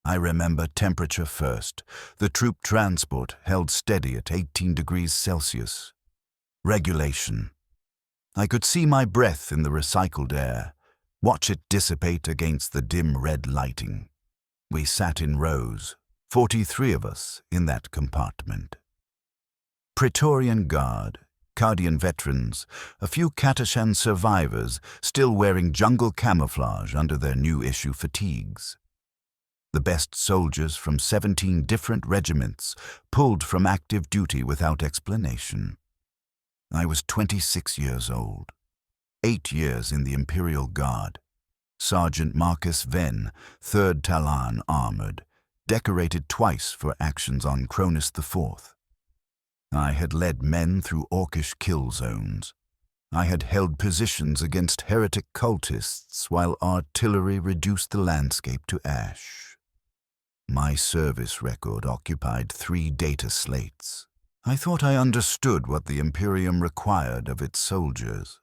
I remember temperature first. The troop transport held steady at 18 degrees Celsius. Regulation. I could see my breath in the recycled air, watch it dissipate against the dim red lighting. We sat in rows, 43 of us in that compartment. Praetorian Guard, Cardian veterans, a few Katashan survivors still wearing jungle camouflage under their new-issue fatigues. The best soldiers from 17 different regiments pulled from active duty without explanation. I was 26 years old, 8 years in the Imperial Guard. Sergeant Marcus Venn, 3rd Talon Armored, decorated twice for actions on Cronus IV. I had led men through orcish kill zones. I had held positions against heretic cultists while artillery reduced the landscape to ash. My service record occupied 3 data slates. I thought I understood what the Imperium required of its soldiers.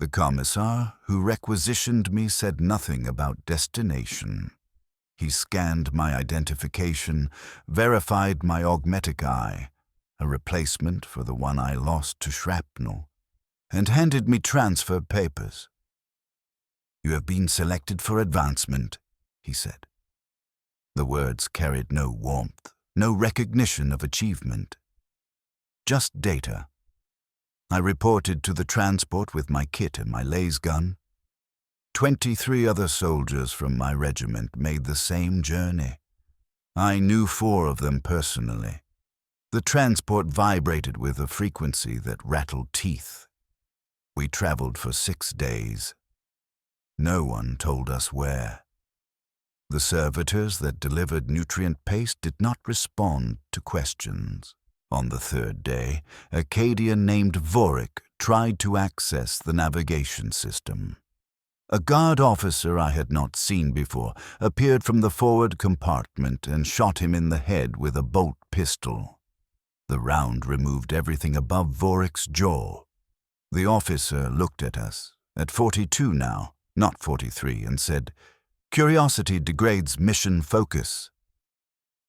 The commissar who requisitioned me said nothing about destination. He scanned my identification, verified my augmetic eye, a replacement for the one I lost to shrapnel, and handed me transfer papers. "You have been selected for advancement," he said. The words carried no warmth, no recognition of achievement. Just data. I reported to the transport with my kit and my laser gun. 23 other soldiers from my regiment made the same journey. I knew 4 of them personally. The transport vibrated with a frequency that rattled teeth. We traveled for 6 days. No one told us where. The servitors that delivered nutrient paste did not respond to questions. On the 3rd day, a Cadian named Vorik tried to access the navigation system. A guard officer I had not seen before appeared from the forward compartment and shot him in the head with a bolt pistol. The round removed everything above Vorik's jaw. The officer looked at us, at 42 now, not 43, and said, "Curiosity degrades mission focus."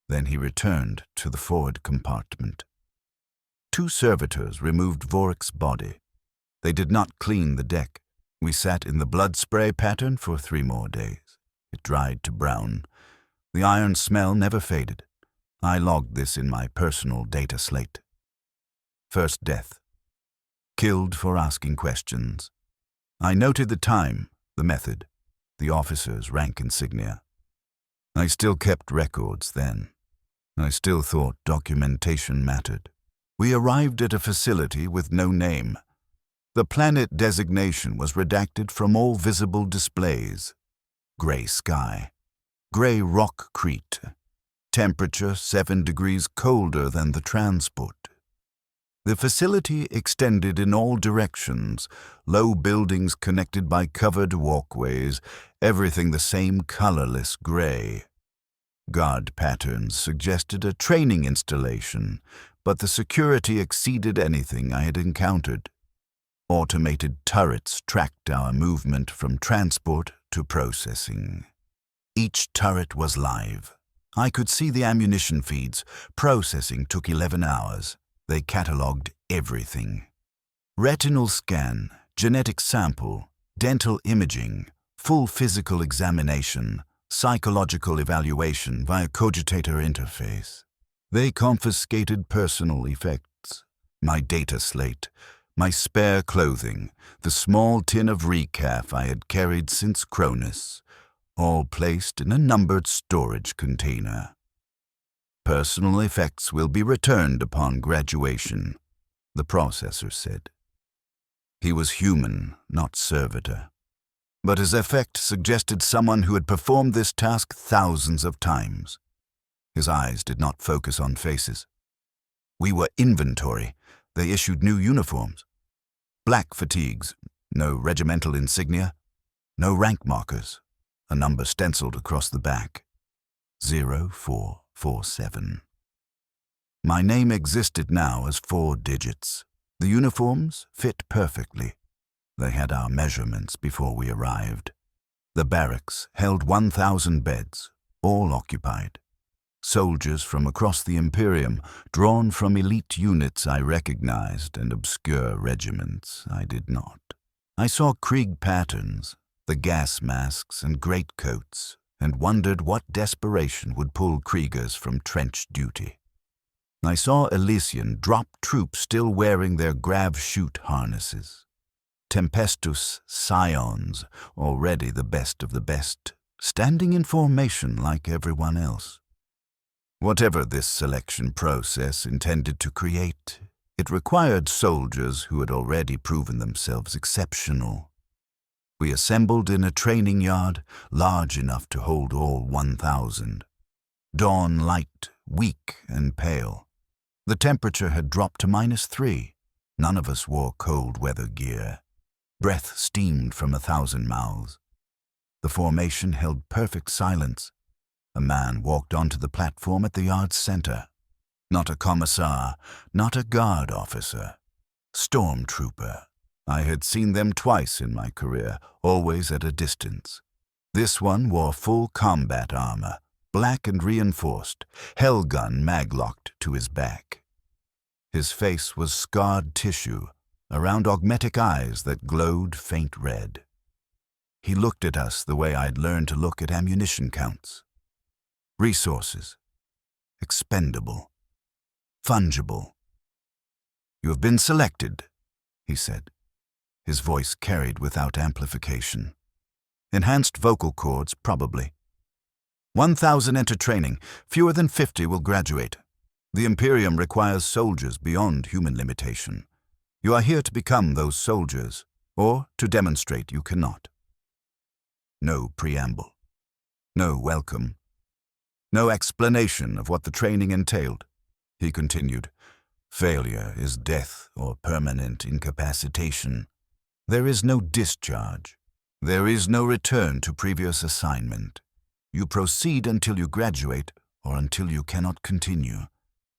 Then he returned to the forward compartment. 2 servitors removed Vorik's body. They did not clean the deck. We sat in the blood spray pattern for 3 more days. It dried to brown. The iron smell never faded. I logged this in my personal data slate. First death. Killed for asking questions. I noted the time, the method, the officer's rank insignia. I still kept records then. I still thought documentation mattered. We arrived at a facility with no name. The planet designation was redacted from all visible displays. Gray sky. Gray rockcrete. Temperature 7 degrees colder than the transport. The facility extended in all directions, low buildings connected by covered walkways, everything the same colorless gray. Guard patterns suggested a training installation, but the security exceeded anything I had encountered. Automated turrets tracked our movement from transport to processing. Each turret was live. I could see the ammunition feeds. Processing took 11 hours. They catalogued everything. Retinal scan, genetic sample, dental imaging, full physical examination, psychological evaluation via cogitator interface. They confiscated personal effects, my data slate, my spare clothing, the small tin of recaf I had carried since Cronus, all placed in a numbered storage container. Personal effects will be returned upon graduation, the processor said. He was human, not servitor. But his effect suggested someone who had performed this task thousands of times. His eyes did not focus on faces. We were inventory. They issued new uniforms. Black fatigues, no regimental insignia, no rank markers, a number stenciled across the back. 0447. My name existed now as 4 digits. The uniforms fit perfectly. They had our measurements before we arrived. The barracks held 1,000 beds, all occupied. Soldiers from across the Imperium, drawn from elite units I recognized and obscure regiments I did not. I saw Krieg patterns, the gas masks and greatcoats, and wondered what desperation would pull Kriegers from trench duty. I saw Elysian drop troops still wearing their grav-chute harnesses. Tempestus scions, already the best of the best, standing in formation like everyone else. Whatever this selection process intended to create, it required soldiers who had already proven themselves exceptional. We assembled in a training yard large enough to hold all 1,000. Dawn light, weak and pale. The temperature had dropped to -3. None of us wore cold weather gear. Breath steamed from 1,000 mouths. The formation held perfect silence. A man walked onto the platform at the yard's center. Not a commissar, not a guard officer. Stormtrooper. I had seen them twice in my career, always at a distance. This one wore full combat armor, black and reinforced, hellgun maglocked to his back. His face was scarred tissue, around augmetic eyes that glowed faint red. He looked at us the way I'd learned to look at ammunition counts. Resources. Expendable. Fungible. "You have been selected," he said. His voice carried without amplification. Enhanced vocal cords, probably. 1,000 enter training. Fewer than 50 will graduate. The Imperium requires soldiers beyond human limitation. You are here to become those soldiers, or to demonstrate you cannot. No preamble. No welcome. No explanation of what the training entailed. He continued, "Failure is death or permanent incapacitation. There is no discharge. There is no return to previous assignment. You proceed until you graduate or until you cannot continue.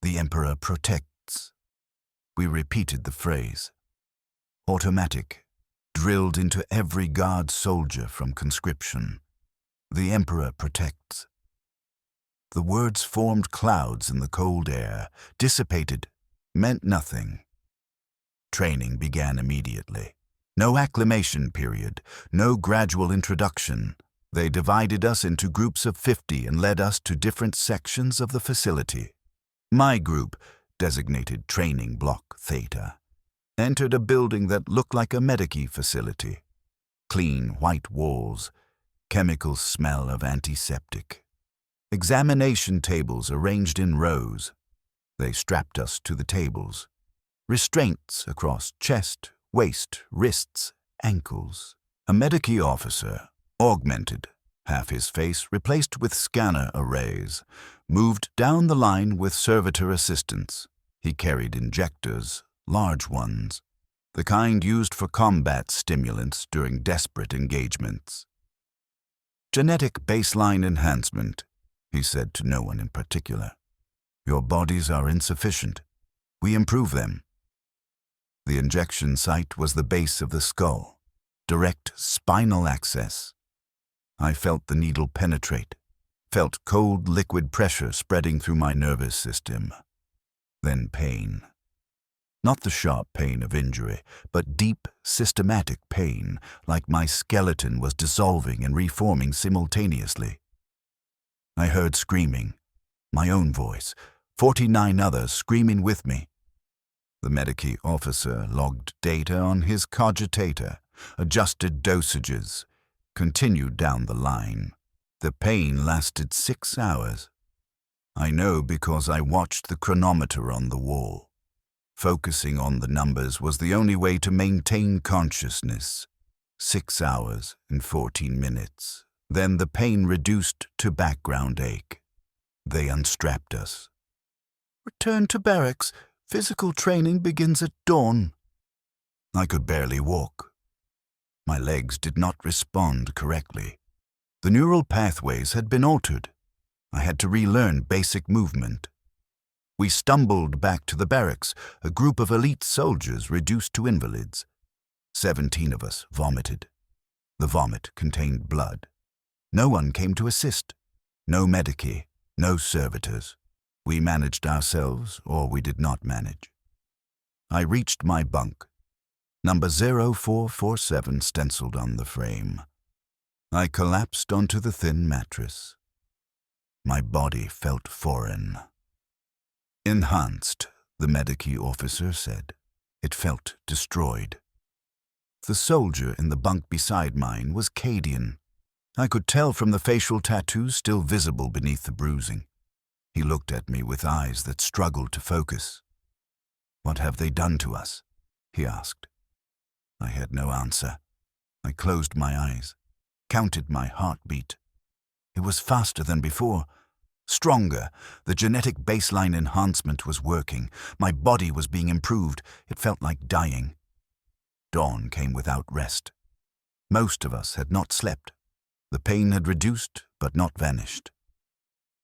The Emperor protects." We repeated the phrase. Automatic, drilled into every guard soldier from conscription. The Emperor protects. The words formed clouds in the cold air, dissipated, meant nothing. Training began immediately. No acclimation period, no gradual introduction. They divided us into groups of 50 and led us to different sections of the facility. My group, designated Training Block Theta, entered a building that looked like a medici facility. Clean white walls, chemical smell of antiseptic. Examination tables arranged in rows. They strapped us to the tables. Restraints across chest, waist, wrists, ankles. A medici officer, augmented, half his face replaced with scanner arrays, moved down the line with servitor assistants. He carried injectors, large ones, the kind used for combat stimulants during desperate engagements. "Genetic baseline enhancement," he said to no one in particular. "Your bodies are insufficient. We improve them." The injection site was the base of the skull, direct spinal access. I felt the needle penetrate, felt cold liquid pressure spreading through my nervous system. Then pain. Not the sharp pain of injury, but deep, systematic pain, like my skeleton was dissolving and reforming simultaneously. I heard screaming, my own voice, 49 others screaming with me. The medici officer logged data on his cogitator, adjusted dosages, continued down the line. The pain lasted 6 hours. I know because I watched the chronometer on the wall. Focusing on the numbers was the only way to maintain consciousness. 6 hours and 14 minutes. Then the pain reduced to background ache. They unstrapped us. "Return to barracks. Physical training begins at dawn." I could barely walk. My legs did not respond correctly. The neural pathways had been altered. I had to relearn basic movement. We stumbled back to the barracks, a group of elite soldiers reduced to invalids. 17 of us vomited. The vomit contained blood. No one came to assist. No medici, no servitors. We managed ourselves, or we did not manage. I reached my bunk. Number 0447 stenciled on the frame. I collapsed onto the thin mattress. My body felt foreign. Enhanced, the medici officer said. It felt destroyed. The soldier in the bunk beside mine was Cadian. I could tell from the facial tattoos still visible beneath the bruising. He looked at me with eyes that struggled to focus. "What have they done to us?" he asked. I had no answer. I closed my eyes, counted my heartbeat. It was faster than before. Stronger. The genetic baseline enhancement was working. My body was being improved. It felt like dying. Dawn came without rest. Most of us had not slept. The pain had reduced, but not vanished.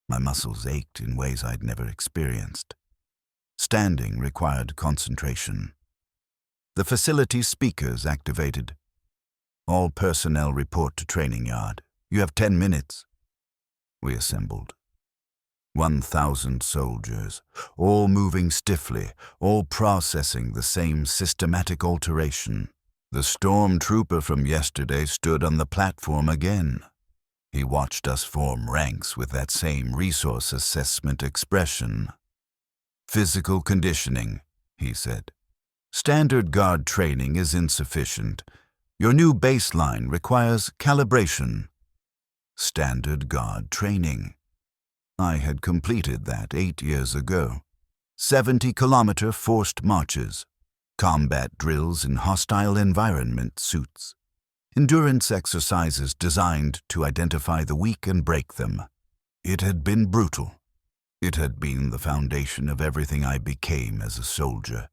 My muscles ached in ways I'd never experienced. Standing required concentration. The facility's speakers activated. "All personnel report to training yard. You have 10 minutes. We assembled. 1,000 soldiers, all moving stiffly, all processing the same systematic alteration. The stormtrooper from yesterday stood on the platform again. He watched us form ranks with that same resource assessment expression. "Physical conditioning," he said. "Standard guard training is insufficient. Your new baseline requires calibration." Standard guard training. I had completed that 8 years ago. 70-kilometer forced marches, combat drills in hostile environment suits, endurance exercises designed to identify the weak and break them. It had been brutal. It had been the foundation of everything I became as a soldier.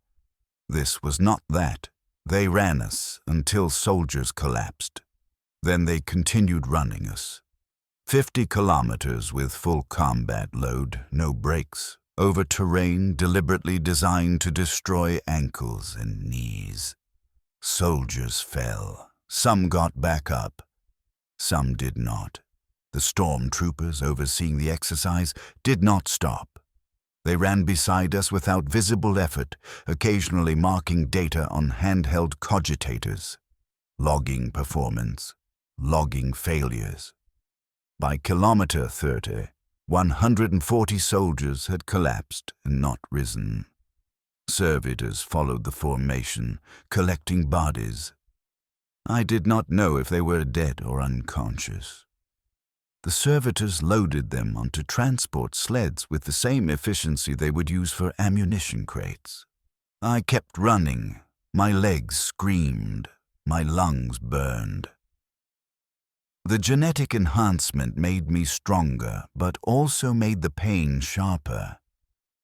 This was not that. They ran us until soldiers collapsed. Then they continued running us. 50 kilometers with full combat load, no brakes, over terrain deliberately designed to destroy ankles and knees. Soldiers fell. Some got back up. Some did not. The stormtroopers overseeing the exercise did not stop. They ran beside us without visible effort, occasionally marking data on handheld cogitators, logging performance, logging failures. By kilometer 30, 140 soldiers had collapsed and not risen. Servitors followed the formation, collecting bodies. I did not know if they were dead or unconscious. The servitors loaded them onto transport sleds with the same efficiency they would use for ammunition crates. I kept running. My legs screamed. My lungs burned. The genetic enhancement made me stronger, but also made the pain sharper.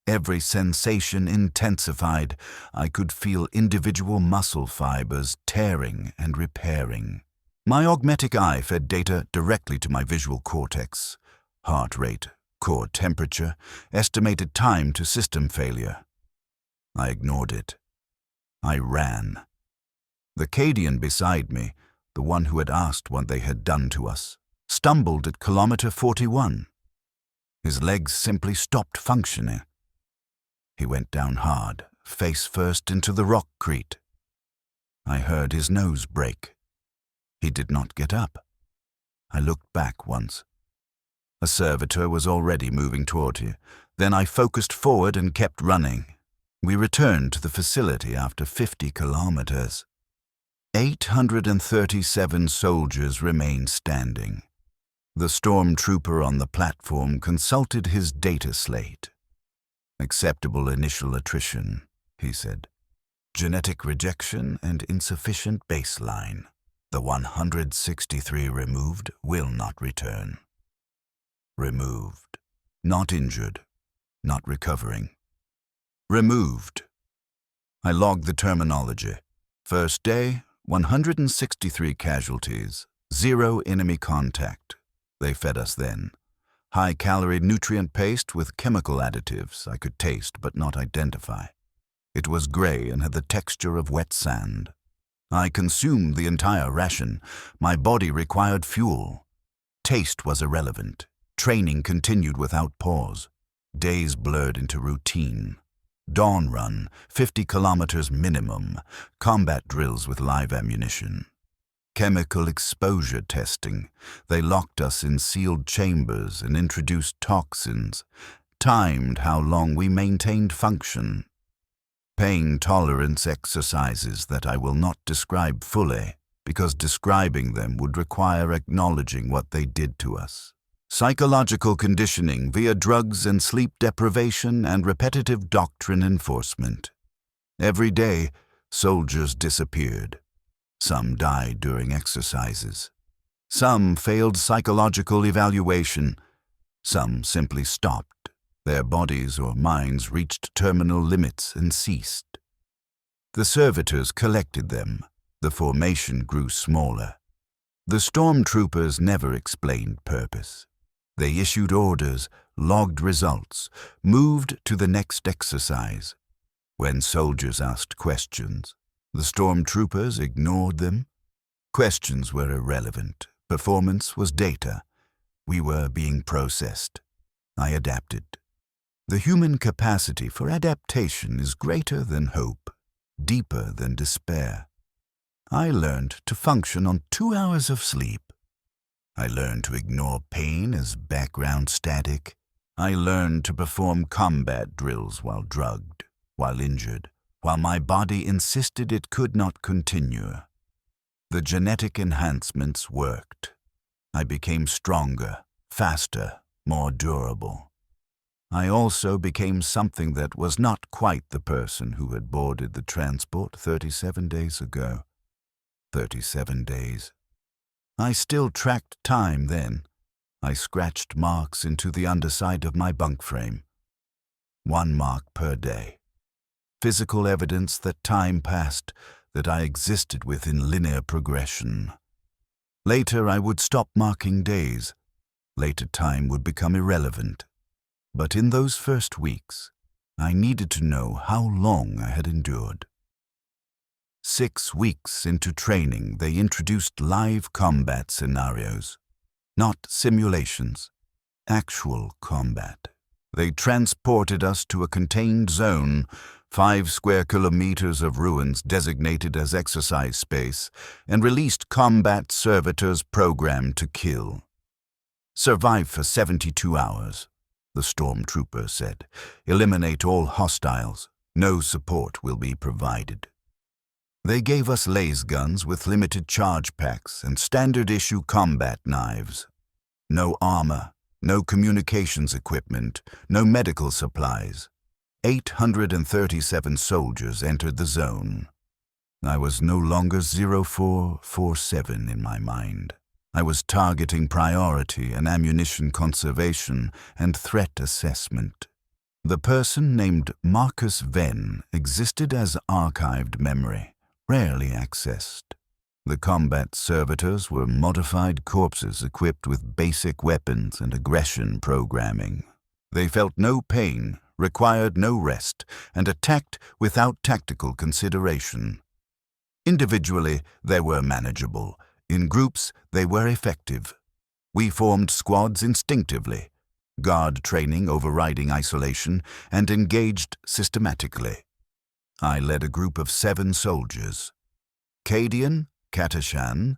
Every sensation intensified. I could feel individual muscle fibers tearing and repairing. My augmetic eye fed data directly to my visual cortex. Heart rate, core temperature, estimated time to system failure. I ignored it. I ran. The Cadian beside me, the one who had asked what they had done to us, stumbled at kilometer 41. His legs simply stopped functioning. He went down hard, face first into the rockcrete. I heard his nose break. He did not get up. I looked back once. A servitor was already moving toward you. Then I focused forward and kept running. We returned to the facility after 50 kilometers. 837 soldiers remained standing. The stormtrooper on the platform consulted his data slate. "Acceptable initial attrition," he said. "Genetic rejection and insufficient baseline. The 163 removed will not return." Removed. Not injured. Not recovering. Removed. I logged the terminology. First day, 163 casualties, 0 enemy contact. They fed us then. High-calorie nutrient paste with chemical additives I could taste but not identify. It was gray and had the texture of wet sand. I consumed the entire ration. My body required fuel. Taste was irrelevant. Training continued without pause. Days blurred into routine. Dawn run, 50 kilometers minimum, combat drills with live ammunition. Chemical exposure testing. They locked us in sealed chambers and introduced toxins, timed how long we maintained function. Pain tolerance exercises that I will not describe fully, because describing them would require acknowledging what they did to us. Psychological conditioning via drugs and sleep deprivation and repetitive doctrine enforcement. Every day, soldiers disappeared. Some died during exercises. Some failed psychological evaluation. Some simply stopped. Their bodies or minds reached terminal limits and ceased. The servitors collected them. The formation grew smaller. The stormtroopers never explained purpose. They issued orders, logged results, moved to the next exercise. When soldiers asked questions, the stormtroopers ignored them. Questions were irrelevant. Performance was data. We were being processed. I adapted. The human capacity for adaptation is greater than hope, deeper than despair. I learned to function on 2 hours of sleep. I learned to ignore pain as background static. I learned to perform combat drills while drugged, while injured, while my body insisted it could not continue. The genetic enhancements worked. I became stronger, faster, more durable. I also became something that was not quite the person who had boarded the transport 37 days ago. 37 days. I still tracked time then. I scratched marks into the underside of my bunk frame. 1 mark per day. Physical evidence that time passed, that I existed within linear progression. Later I would stop marking days. Later time would become irrelevant. But in those first weeks, I needed to know how long I had endured. 6 weeks into training, they introduced live combat scenarios. Not simulations, actual combat. They transported us to a contained zone, 5 square kilometers of ruins designated as exercise space, and released combat servitors programmed to kill. Survive for 72 hours, the stormtrooper said. Eliminate all hostiles. No support will be provided. They gave us laser guns with limited charge packs and standard-issue combat knives. No armor, no communications equipment, no medical supplies. 837 soldiers entered the zone. I was no longer 0447 in my mind. I was targeting priority and ammunition conservation and threat assessment. The person named Marcus Venn existed as archived memory, rarely accessed. The combat servitors were modified corpses equipped with basic weapons and aggression programming. They felt no pain, required no rest, and attacked without tactical consideration. Individually, they were manageable. In groups, they were effective. We formed squads instinctively, guard training overriding isolation, and engaged systematically. I led a group of 7 soldiers. Cadian, Katashan,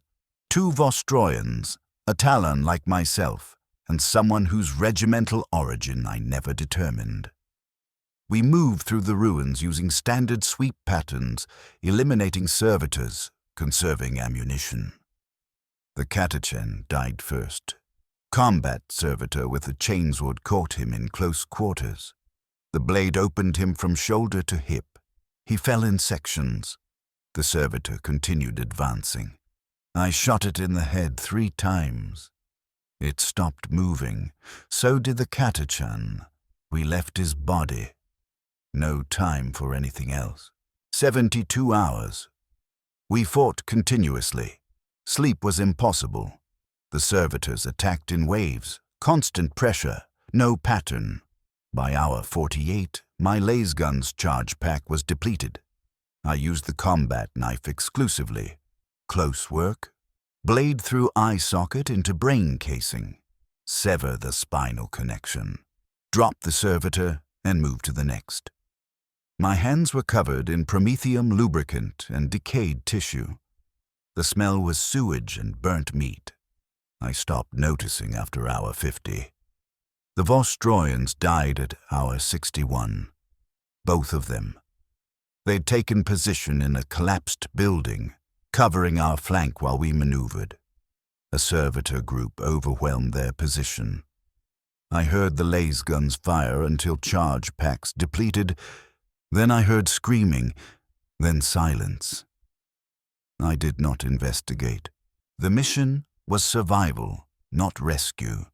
2 Vostroyans, a Talon like myself, and someone whose regimental origin I never determined. We moved through the ruins using standard sweep patterns, eliminating servitors, conserving ammunition. The Katachan died first. Combat servitor with a chainsword caught him in close quarters. The blade opened him from shoulder to hip. He fell in sections. The servitor continued advancing. I shot it in the head 3 times. It stopped moving. So did the Katachan. We left his body. No time for anything else. 72 hours. We fought continuously. Sleep was impossible. The servitors attacked in waves, constant pressure, no pattern. By hour 48, my lasgun's charge pack was depleted. I used the combat knife exclusively. Close work. Blade through eye socket into brain casing. sever the spinal connection, drop the servitor, and move to the next. My hands were covered in promethium lubricant and decayed tissue. The smell was sewage and burnt meat. I stopped noticing after hour 50. The Vostroyans died at hour 61. Both of them. They'd taken position in a collapsed building, covering our flank while we maneuvered. A servitor group overwhelmed their position. I heard the laser guns fire until charge packs depleted. Then I heard screaming, then silence. I did not investigate. The mission was survival, not rescue.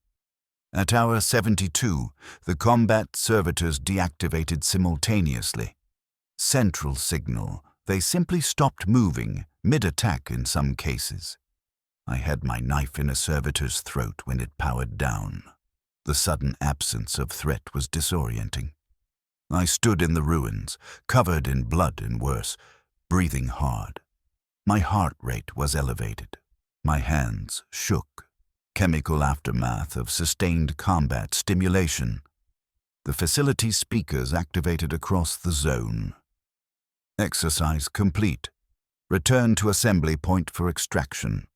At hour 72, the combat servitors deactivated simultaneously. Central signal, they simply stopped moving, mid-attack in some cases. I had my knife in a servitor's throat when it powered down. The sudden absence of threat was disorienting. I stood in the ruins, covered in blood and worse, breathing hard. My heart rate was elevated. My hands shook. Chemical aftermath of sustained combat stimulation. The facility speakers activated across the zone. Exercise complete. Return to assembly point for extraction.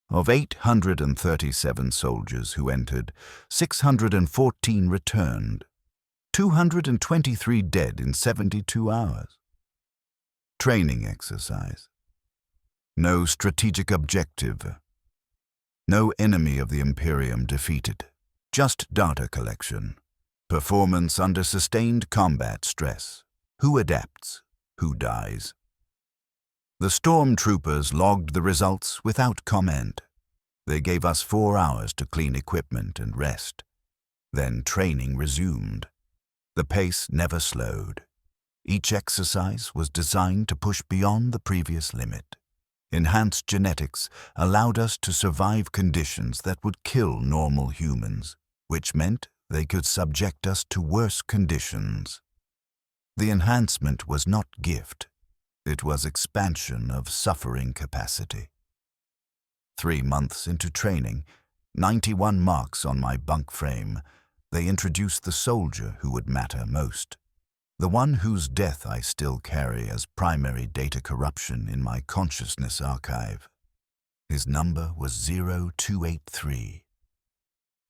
Of 837 soldiers who entered, 614 returned. 223 dead in 72 hours. Training exercise. No strategic objective. No enemy of the Imperium defeated. Just data collection. Performance under sustained combat stress. Who adapts? Who dies? The stormtroopers logged the results without comment. They gave us 4 hours to clean equipment and rest. Then training resumed. The pace never slowed. Each exercise was designed to push beyond the previous limit. Enhanced genetics allowed us to survive conditions that would kill normal humans, which meant they could subject us to worse conditions. The enhancement was not gift. It was expansion of suffering capacity. 3 months into training, 91 marks on my bunk frame, they introduced the soldier who would matter most. The one whose death I still carry as primary data corruption in my consciousness archive. His number was 0283.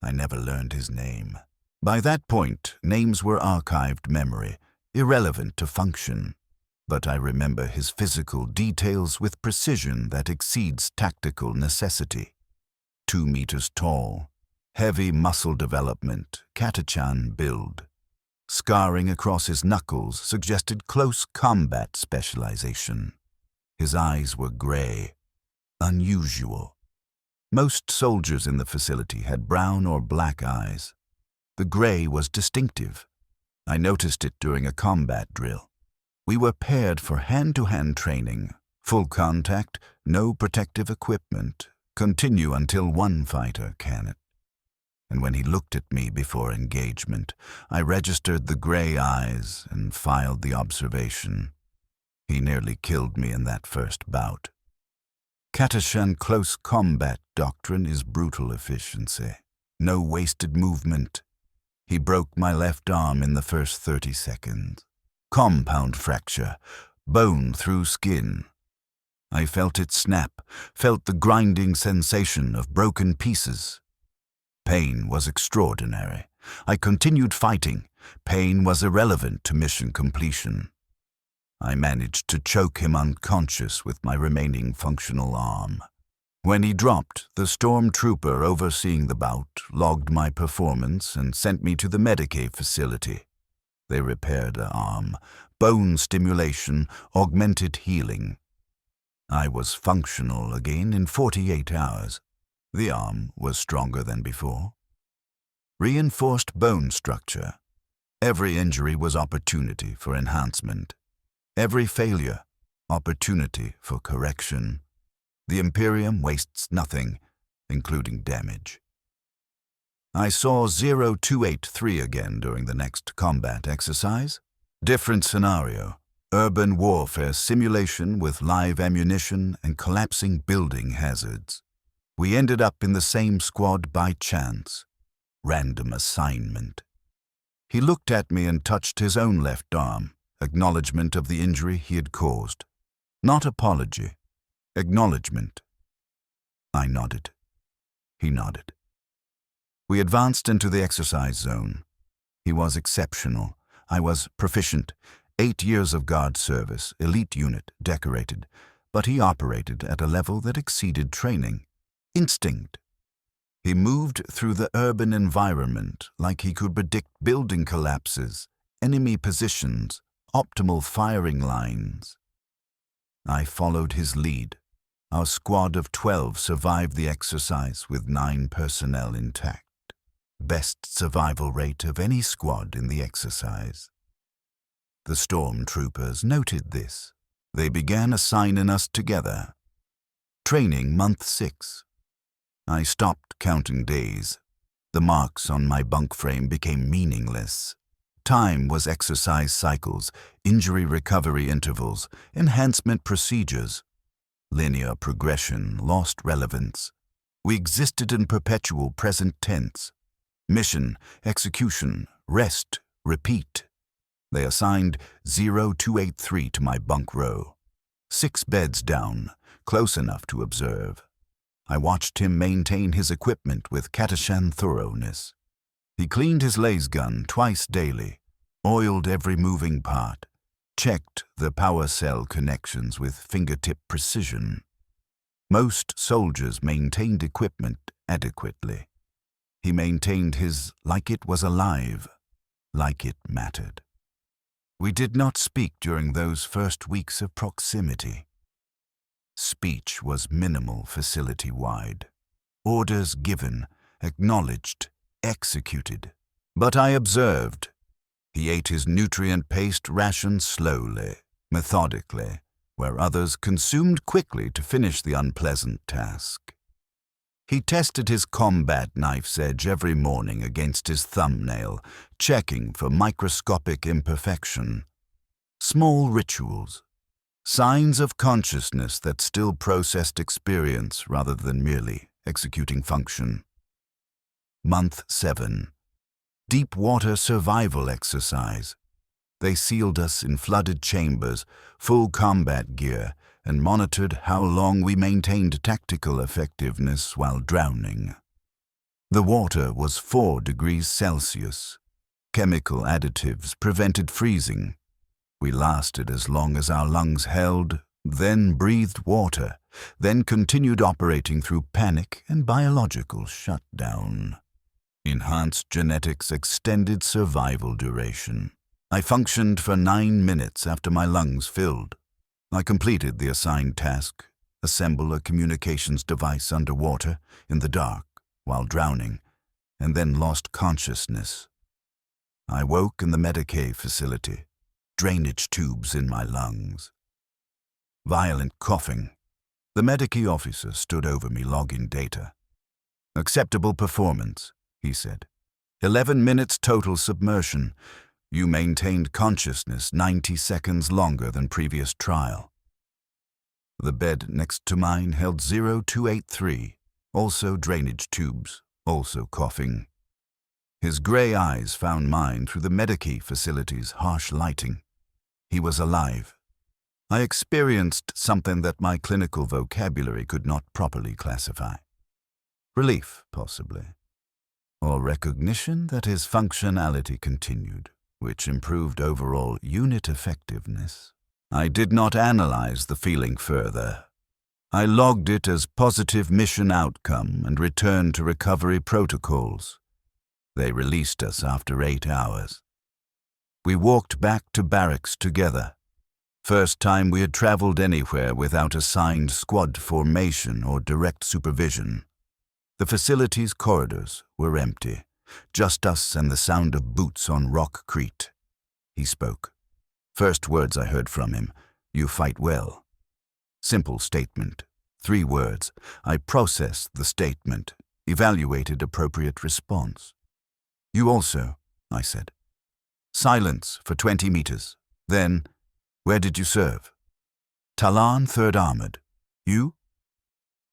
I never learned his name. By that point, names were archived memory, irrelevant to function. But I remember his physical details with precision that exceeds tactical necessity. 2 meters tall, heavy muscle development, Katachan build. Scarring across his knuckles suggested close combat specialization. His eyes were gray, unusual. Most soldiers in the facility had brown or black eyes. The gray was distinctive. I noticed it during a combat drill. We were paired for hand-to-hand training, full contact, no protective equipment, continue until one fighter can it. And when he looked at me before engagement, I registered the gray eyes and filed the observation. He nearly killed me in that first bout. Katachan close combat doctrine is brutal efficiency. No wasted movement. He broke my left arm in the first 30 seconds. Compound fracture, bone through skin. I felt it snap, felt the grinding sensation of broken pieces. Pain was extraordinary. I continued fighting. Pain was irrelevant to mission completion. I managed to choke him unconscious with my remaining functional arm. When he dropped, the stormtrooper overseeing the bout logged my performance and sent me to the Medicaid facility. They repaired the arm, bone stimulation, augmented healing. I was functional again in 48 hours. The arm was stronger than before. Reinforced bone structure. Every injury was opportunity for enhancement. Every failure, opportunity for correction. The Imperium wastes nothing, including damage. I saw 0283 again during the next combat exercise. Different scenario. Urban warfare simulation with live ammunition and collapsing building hazards. We ended up in the same squad by chance. Random assignment. He looked at me and touched his own left arm, acknowledgement of the injury he had caused. Not apology, acknowledgement. I nodded. He nodded. We advanced into the exercise zone. He was exceptional. I was proficient. 8 years of guard service, elite unit, decorated. But he operated at a level that exceeded training. Instinct. He moved through the urban environment like he could predict building collapses, enemy positions, optimal firing lines. I followed his lead. Our squad of 12 survived the exercise with 9 personnel intact. Best survival rate of any squad in the exercise. The stormtroopers noted this. They began assigning us together. Training month 6. I stopped counting days. The marks on my bunk frame became meaningless. Time was exercise cycles, injury recovery intervals, enhancement procedures. Linear progression lost relevance. We existed in perpetual present tense. Mission, execution, rest, repeat. They assigned 0283 to my bunk row. 6 beds down, close enough to observe. I watched him maintain his equipment with Katashan thoroughness. He cleaned his laser gun twice daily, oiled every moving part, checked the power cell connections with fingertip precision. Most soldiers maintained equipment adequately. He maintained his like it was alive, like it mattered. We did not speak during those first weeks of proximity. Speech was minimal facility-wide. Orders given, acknowledged, executed. But I observed. He ate his nutrient-paced ration slowly, methodically, where others consumed quickly to finish the unpleasant task. He tested his combat knife's edge every morning against his thumbnail, checking for microscopic imperfection. Small rituals. Signs of consciousness that still processed experience rather than merely executing function. Month 7. Deep water survival exercise. They sealed us in flooded chambers, full combat gear, and monitored how long we maintained tactical effectiveness while drowning. The water was 4 degrees Celsius. Chemical additives prevented freezing. We lasted as long as our lungs held, then breathed water, then continued operating through panic and biological shutdown. Enhanced genetics extended survival duration. I functioned for 9 minutes after my lungs filled. I completed the assigned task, assemble a communications device underwater, in the dark, while drowning, and then lost consciousness. I woke in the Medicaid facility, drainage tubes in my lungs. Violent coughing. The Medicaid officer stood over me logging data. Acceptable performance, he said. 11 minutes total submersion. You maintained consciousness 90 seconds longer than previous trial. The bed next to mine held 0283, also drainage tubes, also coughing. His gray eyes found mine through the Medicaid facility's harsh lighting. He was alive. I experienced something that my clinical vocabulary could not properly classify. Relief, possibly. Or recognition that his functionality continued, which improved overall unit effectiveness. I did not analyze the feeling further. I logged it as positive mission outcome and returned to recovery protocols. They released us after 8 hours. We walked back to barracks together. First time we had traveled anywhere without assigned squad formation or direct supervision. The facility's corridors were empty, just us and the sound of boots on rockcrete. He spoke. First words I heard from him, "You fight well." Simple statement, 3 words. I processed the statement, evaluated appropriate response. "You also," I said. Silence for 20 meters. Then, "Where did you serve?" "Talan, 3rd Armored. You?"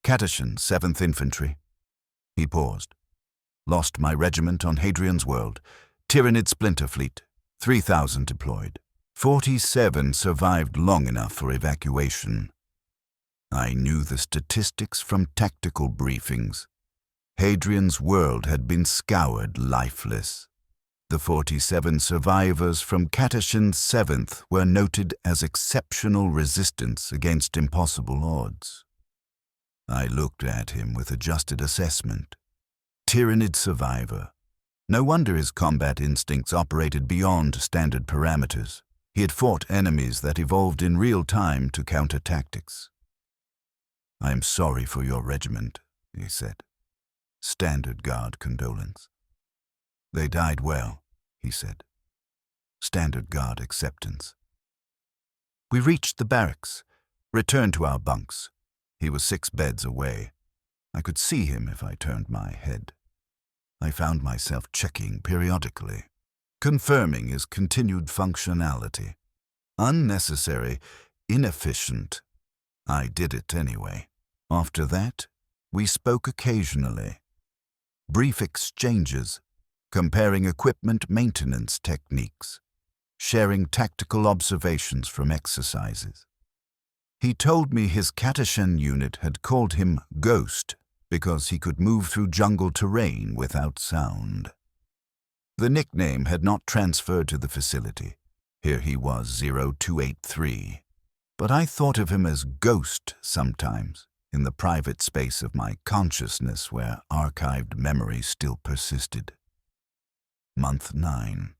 Catachan, 7th Infantry. He paused. Lost my regiment on Hadrian's World. Tyrannid Splinter Fleet. 3,000 deployed. 47 survived long enough for evacuation. I knew the statistics from tactical briefings. Hadrian's World had been scoured lifeless. The 47 survivors from Catachan's 7th were noted as exceptional resistance against impossible odds. I looked at him with adjusted assessment. Tyrannid survivor. No wonder his combat instincts operated beyond standard parameters. He had fought enemies that evolved in real time to counter tactics. "I am sorry for your regiment," he said. "Standard Guard condolence." "They died well," he said. "Standard Guard acceptance." We reached the barracks, returned to our bunks. He was 6 beds away. I could see him if I turned my head. I found myself checking periodically, confirming his continued functionality. Unnecessary, inefficient. I did it anyway. After that, we spoke occasionally. Brief exchanges, comparing equipment maintenance techniques, sharing tactical observations from exercises. He told me his Catachan unit had called him Ghost because he could move through jungle terrain without sound. The nickname had not transferred to the facility. Here he was, 0283. But I thought of him as Ghost sometimes, in the private space of my consciousness where archived memories still persisted. Month 9.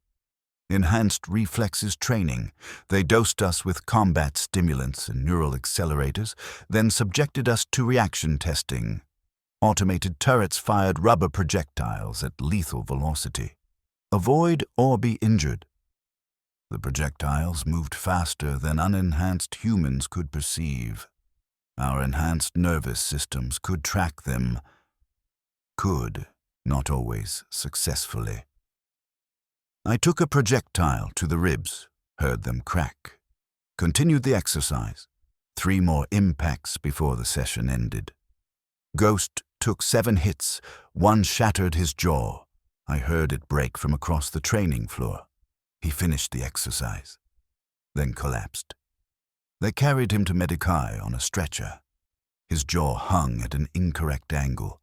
Enhanced reflexes training. They dosed us with combat stimulants and neural accelerators, then subjected us to reaction testing. Automated turrets fired rubber projectiles at lethal velocity. Avoid or be injured. The projectiles moved faster than unenhanced humans could perceive. Our enhanced nervous systems could track them. Could, not always successfully. I took a projectile to the ribs, heard them crack. Continued the exercise. 3 more impacts before the session ended. Ghost took 7 hits. 1 shattered his jaw. I heard it break from across the training floor. He finished the exercise, then collapsed. They carried him to Medicae on a stretcher. His jaw hung at an incorrect angle.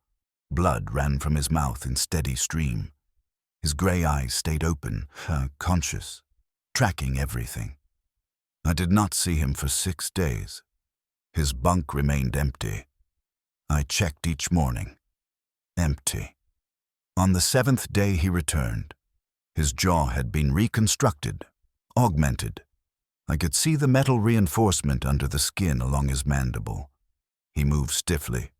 Blood ran from his mouth in steady stream. His grey eyes stayed open, conscious, tracking everything. I did not see him for 6 days. His bunk remained empty. I checked each morning. Empty. On the 7th day he returned. His jaw had been reconstructed, augmented. I could see the metal reinforcement under the skin along his mandible. He moved stiffly.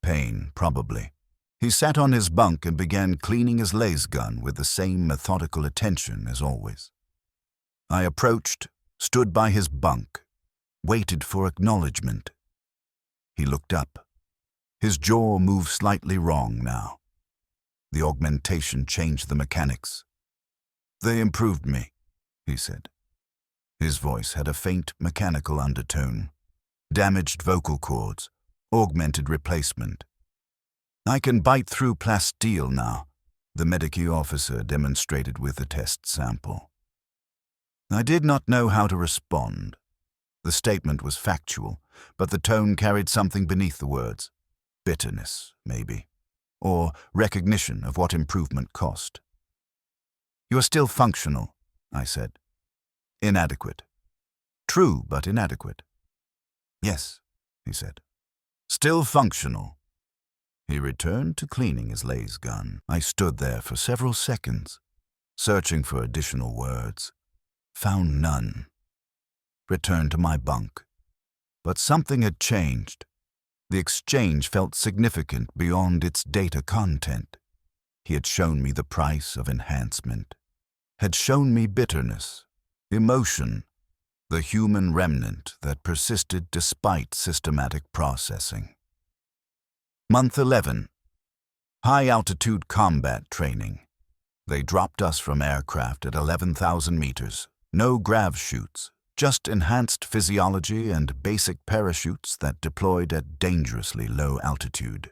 Pain, probably. He sat on his bunk and began cleaning his laser gun with the same methodical attention as always. I approached, stood by his bunk, waited for acknowledgement. He looked up. His jaw moved slightly wrong now. The augmentation changed the mechanics. "They improved me," he said. His voice had a faint mechanical undertone. Damaged vocal cords, augmented replacement. "I can bite through plasteel now," the Medicae officer demonstrated with a test sample. I did not know how to respond. The statement was factual, but the tone carried something beneath the words. Bitterness, maybe. Or recognition of what improvement cost. "You are still functional," I said. "Inadequate." "True, but inadequate." "Yes," he said. "Still functional." He returned to cleaning his laser gun. I stood there for several seconds, searching for additional words. Found none. Returned to my bunk. But something had changed. The exchange felt significant beyond its data content. He had shown me the price of enhancement. Had shown me bitterness, emotion, the human remnant that persisted despite systematic processing. Month 11. High-altitude combat training. They dropped us from aircraft at 11,000 meters. No grav chutes, just enhanced physiology and basic parachutes that deployed at dangerously low altitude.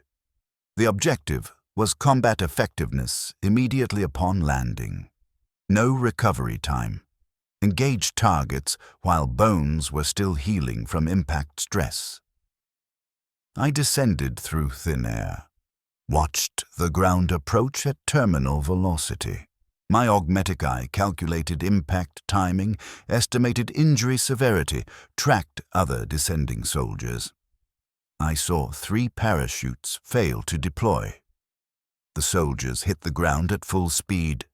The objective was combat effectiveness immediately upon landing. No recovery time. Engage targets while bones were still healing from impact stress. I descended through thin air, watched the ground approach at terminal velocity. My augmetic eye calculated impact timing, estimated injury severity, tracked other descending soldiers. I saw 3 parachutes fail to deploy. The soldiers hit the ground at full speed.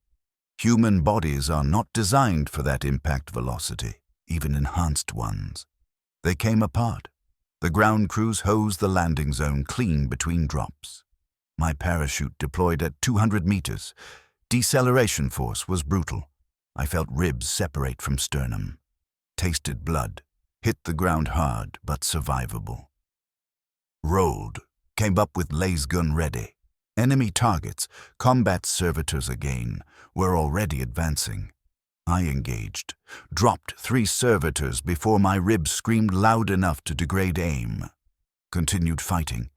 Human bodies are not designed for that impact velocity, even enhanced ones. They came apart. The ground crews hosed the landing zone clean between drops. My parachute deployed at 200 meters. Deceleration force was brutal. I felt ribs separate from sternum. Tasted blood. Hit the ground hard, but survivable. Rolled. Came up with laser gun ready. Enemy targets, combat servitors again, were already advancing. I engaged, dropped 3 servitors before my ribs screamed loud enough to degrade aim. Continued fighting.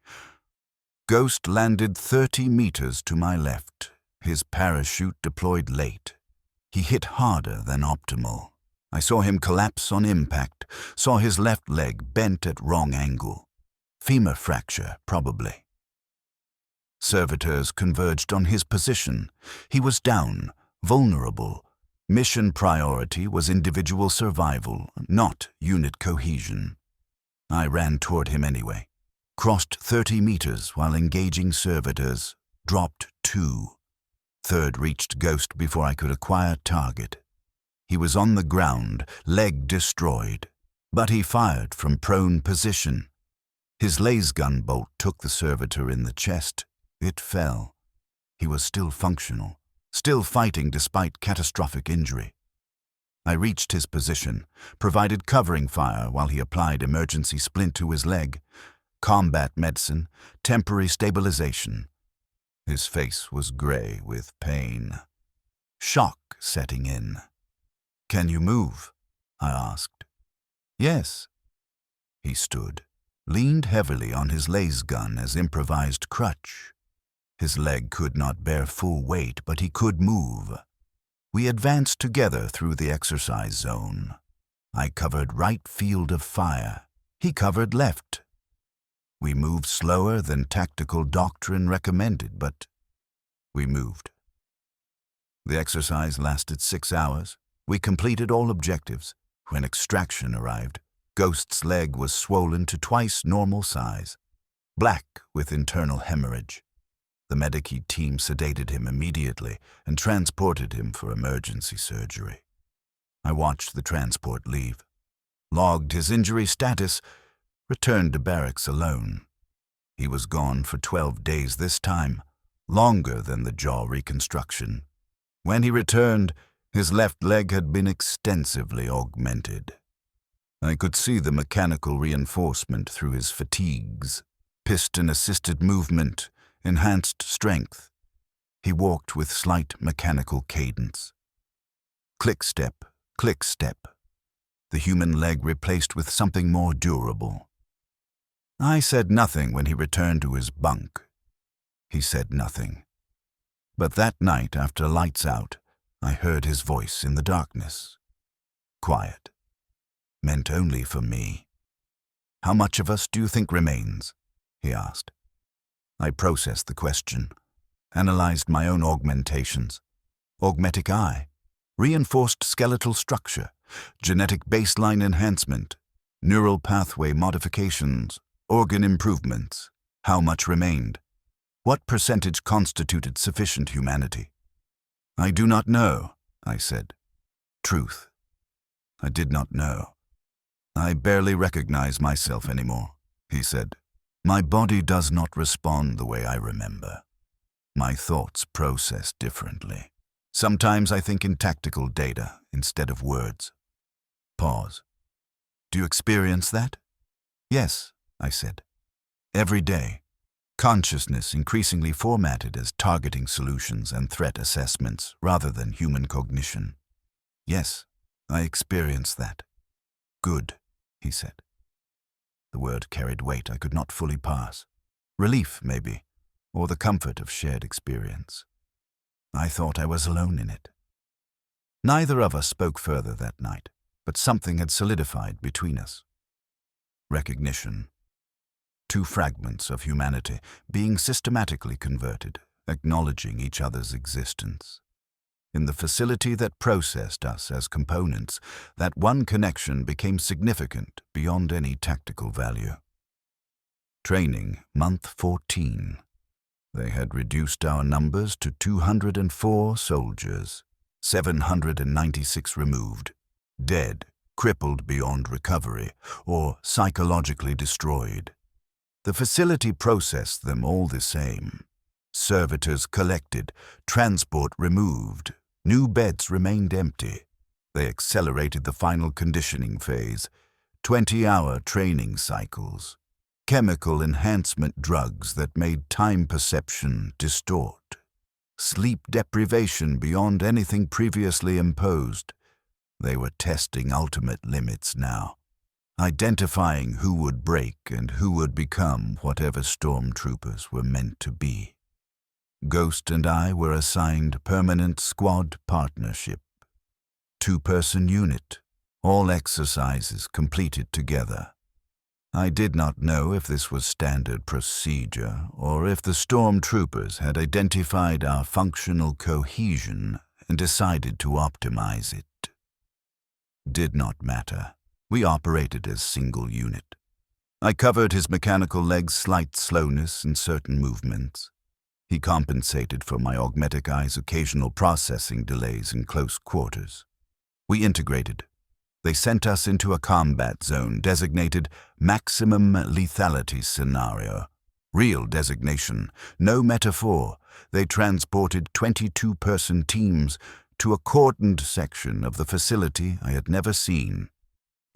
Ghost landed 30 meters to my left. His parachute deployed late. He hit harder than optimal. I saw him collapse on impact, saw his left leg bent at wrong angle. Femur fracture, probably. Servitors converged on his position. He was down, vulnerable. Mission priority was individual survival, not unit cohesion. I ran toward him anyway. Crossed 30 meters while engaging servitors. Dropped 2. Third reached Ghost before I could acquire target. He was on the ground, leg destroyed. But he fired from prone position. His laser gun bolt took the servitor in the chest. It fell. He was still functional, still fighting despite catastrophic injury. I reached his position, provided covering fire while he applied emergency splint to his leg, combat medicine, temporary stabilization. His face was gray with pain. Shock setting in. "Can you move?" I asked. "Yes." He stood, leaned heavily on his laser gun as improvised crutch. His leg could not bear full weight, but he could move. We advanced together through the exercise zone. I covered right field of fire. He covered left. We moved slower than tactical doctrine recommended, but we moved. The exercise lasted 6 hours. We completed all objectives. When extraction arrived, Ghost's leg was swollen to twice normal size, black with internal hemorrhage. The Medicaid team sedated him immediately and transported him for emergency surgery. I watched the transport leave, logged his injury status, returned to barracks alone. He was gone for 12 days this time, longer than the jaw reconstruction. When he returned, his left leg had been extensively augmented. I could see the mechanical reinforcement through his fatigues, piston-assisted movement, enhanced strength. He walked with slight mechanical cadence. Click step, click step. The human leg replaced with something more durable. I said nothing when he returned to his bunk. He said nothing. But that night, after lights out, I heard his voice in the darkness. Quiet. Meant only for me. "How much of us do you think remains?" he asked. I processed the question, analyzed my own augmentations. Augmetic eye, reinforced skeletal structure, genetic baseline enhancement, neural pathway modifications, organ improvements. How much remained? What percentage constituted sufficient humanity? "I do not know," I said. Truth. I did not know. "I barely recognize myself anymore," he said. "My body does not respond the way I remember. My thoughts process differently. Sometimes I think in tactical data instead of words." Pause. "Do you experience that?" "Yes," I said. "Every day. Consciousness increasingly formatted as targeting solutions and threat assessments rather than human cognition. Yes, I experience that." Good, he said. The word carried weight I could not fully pass. Relief, maybe, or the comfort of shared experience. I thought I was alone in it. Neither of us spoke further that night, but something had solidified between us. Recognition. Two fragments of humanity being systematically converted, acknowledging each other's existence. In the facility that processed us as components, that one connection became significant beyond any tactical value. Training, month 14. They had reduced our numbers to 204 soldiers, 796 removed, dead, crippled beyond recovery, or psychologically destroyed. The facility processed them all the same. Servitors collected, transport removed, new beds remained empty. They accelerated the final conditioning phase, 20-hour training cycles, chemical enhancement drugs that made time perception distort, sleep deprivation beyond anything previously imposed. They were testing ultimate limits now, identifying who would break and who would become whatever stormtroopers were meant to be. Ghost and I were assigned permanent squad partnership. 2-person unit, all exercises completed together. I did not know if this was standard procedure or if the stormtroopers had identified our functional cohesion and decided to optimize it. Did not matter. We operated as single unit. I covered his mechanical leg's slight slowness in certain movements. He compensated for my augmetic eye's occasional processing delays in close quarters. We integrated. They sent us into a combat zone designated Maximum Lethality Scenario. Real designation, no metaphor. They transported 22-person teams to a cordoned section of the facility I had never seen.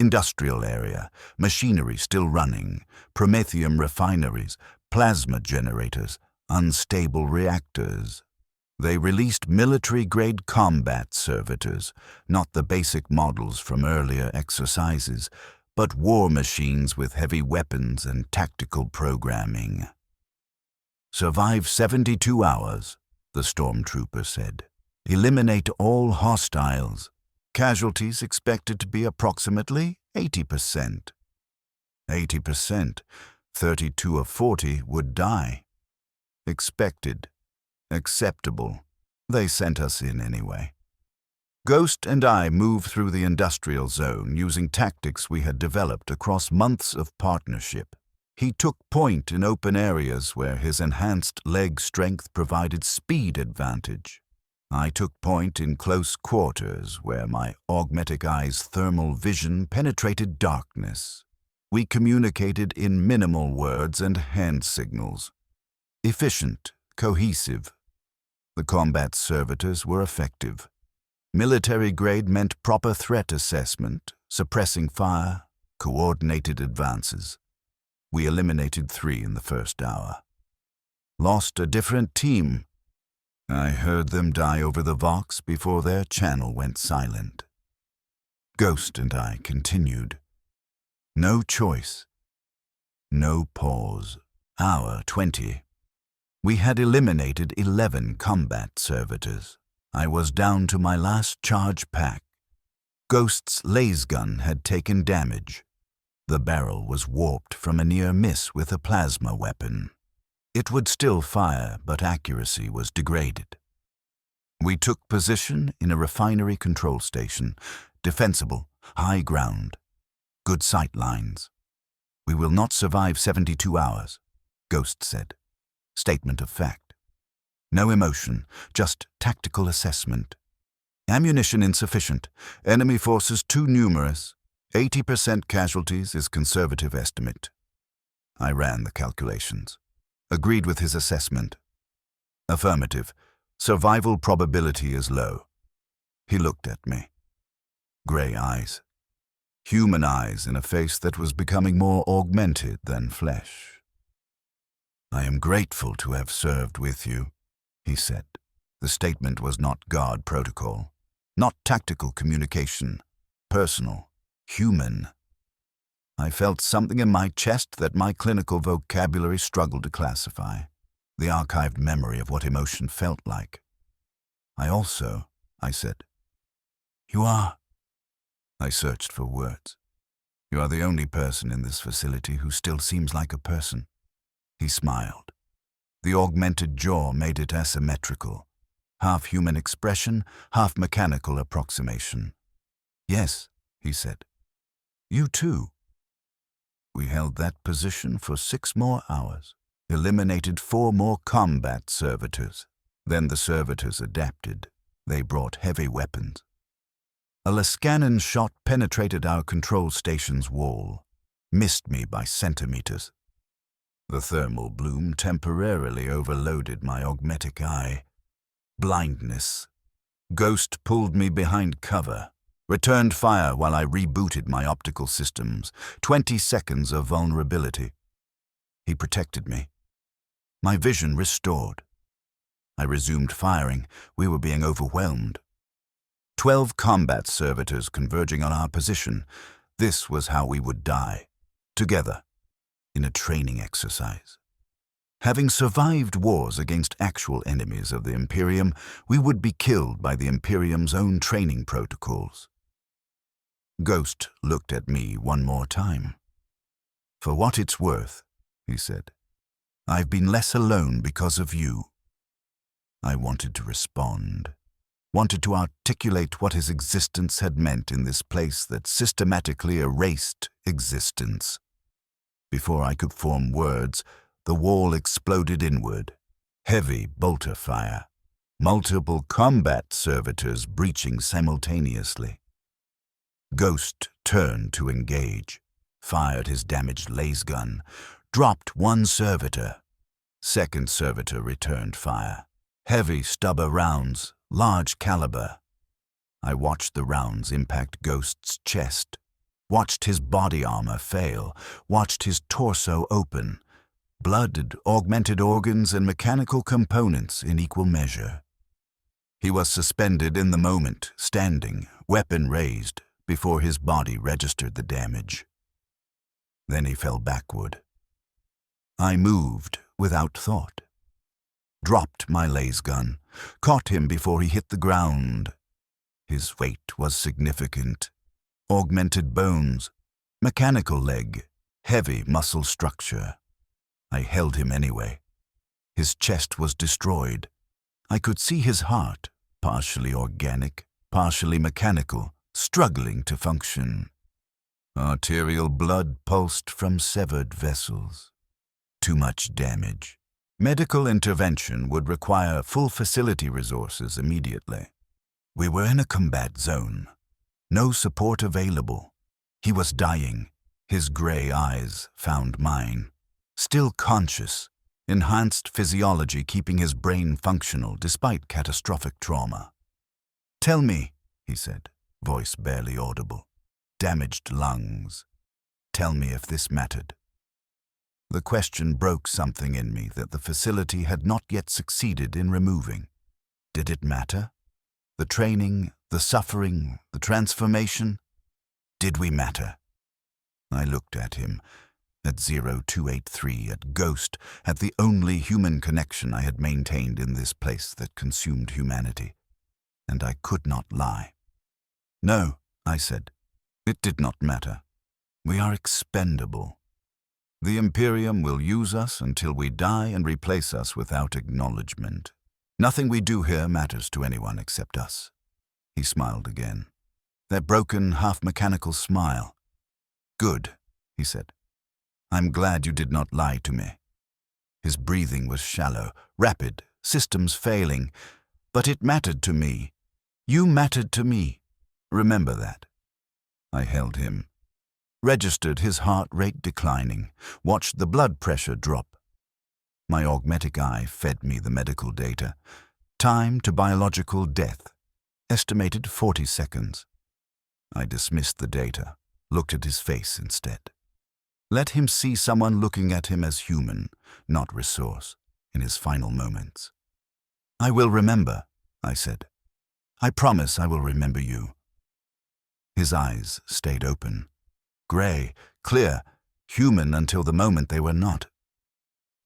Industrial area, machinery still running, promethium refineries, plasma generators, unstable reactors. They released military-grade combat servitors, not the basic models from earlier exercises, but war machines with heavy weapons and tactical programming. Survive 72 hours, the stormtrooper said. Eliminate all hostiles. Casualties expected to be approximately 80%. 80%, 32 of 40 would die. Expected. Acceptable. They sent us in anyway. Ghost and I moved through the industrial zone using tactics we had developed across months of partnership. He took point in open areas where his enhanced leg strength provided speed advantage. I took point in close quarters where my augmetic eye's thermal vision penetrated darkness. We communicated in minimal words and hand signals. Efficient, cohesive. The combat servitors were effective. Military grade meant proper threat assessment, suppressing fire, coordinated advances. We eliminated 3 in the first hour. Lost a different team. I heard them die over the Vox before their channel went silent. Ghost and I continued. No choice. No pause. Hour 20. We had eliminated 11 combat servitors. I was down to my last charge pack. Ghost's laser gun had taken damage. The barrel was warped from a near miss with a plasma weapon. It would still fire, but accuracy was degraded. We took position in a refinery control station. Defensible, high ground. Good sight lines. We will not survive 72 hours, Ghost said. Statement of fact. No emotion, just tactical assessment. Ammunition insufficient. Enemy forces too numerous. 80% casualties is conservative estimate. I ran the calculations. Agreed with his assessment. Affirmative. Survival probability is low. He looked at me. Gray eyes. Human eyes in a face that was becoming more augmented than flesh. I am grateful to have served with you, he said. The statement was not guard protocol, not tactical communication, personal. Human. I felt something in my chest that my clinical vocabulary struggled to classify, the archived memory of what emotion felt like. I said. You are. I searched for words. You are the only person in this facility who still seems like a person. He smiled. The augmented jaw made it asymmetrical. Half human expression, half mechanical approximation. Yes, he said. You too. We held that position for 6 more hours, eliminated 4 more combat servitors. Then the servitors adapted. They brought heavy weapons. A Lascanon shot penetrated our control station's wall, missed me by centimeters. The thermal bloom temporarily overloaded my augmetic eye. Blindness. Ghost pulled me behind cover, returned fire while I rebooted my optical systems. 20 seconds of vulnerability. He protected me. My vision restored. I resumed firing. We were being overwhelmed. 12 combat servitors converging on our position. This was how we would die. Together. In a training exercise. Having survived wars against actual enemies of the Imperium, we would be killed by the Imperium's own training protocols. Ghost looked at me one more time. For what it's worth, he said, I've been less alone because of you. I wanted to respond, wanted to articulate what his existence had meant in this place that systematically erased existence. Before I could form words, the wall exploded inward. Heavy bolter fire. Multiple combat servitors breaching simultaneously. Ghost turned to engage, fired his damaged laser gun, dropped one servitor. Second servitor returned fire. Heavy stubber rounds, large caliber. I watched the rounds impact Ghost's chest, watched his body armor fail, watched his torso open, blood, augmented organs, and mechanical components in equal measure. He was suspended in the moment, standing, weapon raised, before his body registered the damage. Then he fell backward. I moved without thought. Dropped my laser gun, caught him before he hit the ground. His weight was significant. Augmented bones, mechanical leg, heavy muscle structure. I held him anyway. His chest was destroyed. I could see his heart, partially organic, partially mechanical, struggling to function. Arterial blood pulsed from severed vessels. Too much damage. Medical intervention would require full facility resources immediately. We were in a combat zone. No support available. He was dying. His gray eyes found mine. Still conscious. Enhanced physiology keeping his brain functional despite catastrophic trauma. Tell me, he said, voice barely audible. Damaged lungs. Tell me if this mattered. The question broke something in me that the facility had not yet succeeded in removing. Did it matter? The training, the suffering, the transformation? Did we matter? I looked at him, at 0283, at Ghost, at the only human connection I had maintained in this place that consumed humanity. And I could not lie. No, I said. It did not matter. We are expendable. The Imperium will use us until we die and replace us without acknowledgement. Nothing we do here matters to anyone except us. He smiled again. That broken, half-mechanical smile. Good, he said. I'm glad you did not lie to me. His breathing was shallow, rapid, systems failing. But it mattered to me. You mattered to me. Remember that. I held him. Registered his heart rate declining, watched the blood pressure drop. My augmetic eye fed me the medical data. Time to biological death, estimated 40 seconds. I dismissed the data, looked at his face instead. Let him see someone looking at him as human, not resource, in his final moments. I will remember, I said. I promise I will remember you. His eyes stayed open. Gray, clear, human until the moment they were not.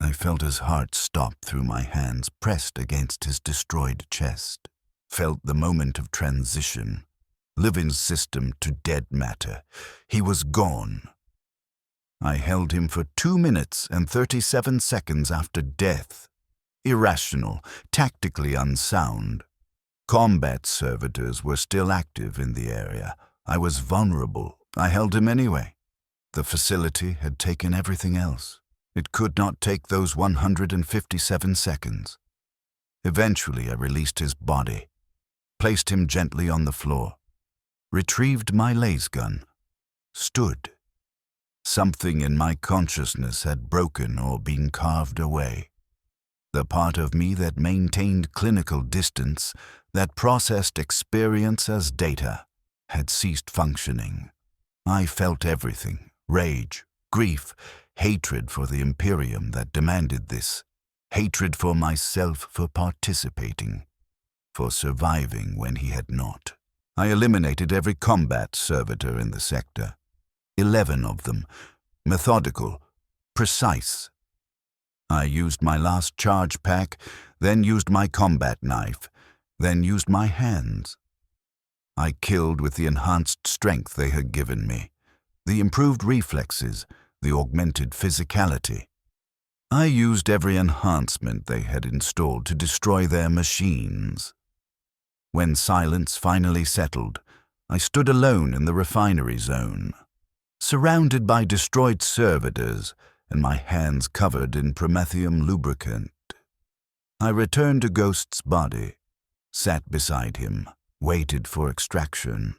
I felt his heart stop through my hands pressed against his destroyed chest. Felt the moment of transition. Living system to dead matter. He was gone. I held him for 2 minutes and 37 seconds after death. Irrational, tactically unsound. Combat servitors were still active in the area. I was vulnerable. I held him anyway. The facility had taken everything else. It could not take those 157 seconds. Eventually, I released his body, placed him gently on the floor, retrieved my laser gun, stood. Something in my consciousness had broken or been carved away. The part of me that maintained clinical distance, that processed experience as data, had ceased functioning. I felt everything, rage, grief, hatred for the Imperium that demanded this, hatred for myself for participating, for surviving when he had not. I eliminated every combat servitor in the sector. 11 of them, methodical, precise. I used my last charge pack, then used my combat knife, then used my hands. I killed with the enhanced strength they had given me, the improved reflexes, the augmented physicality. I used every enhancement they had installed to destroy their machines. When silence finally settled, I stood alone in the refinery zone, surrounded by destroyed servitors and my hands covered in promethium lubricant. I returned to Ghost's body, sat beside him, waited for extraction.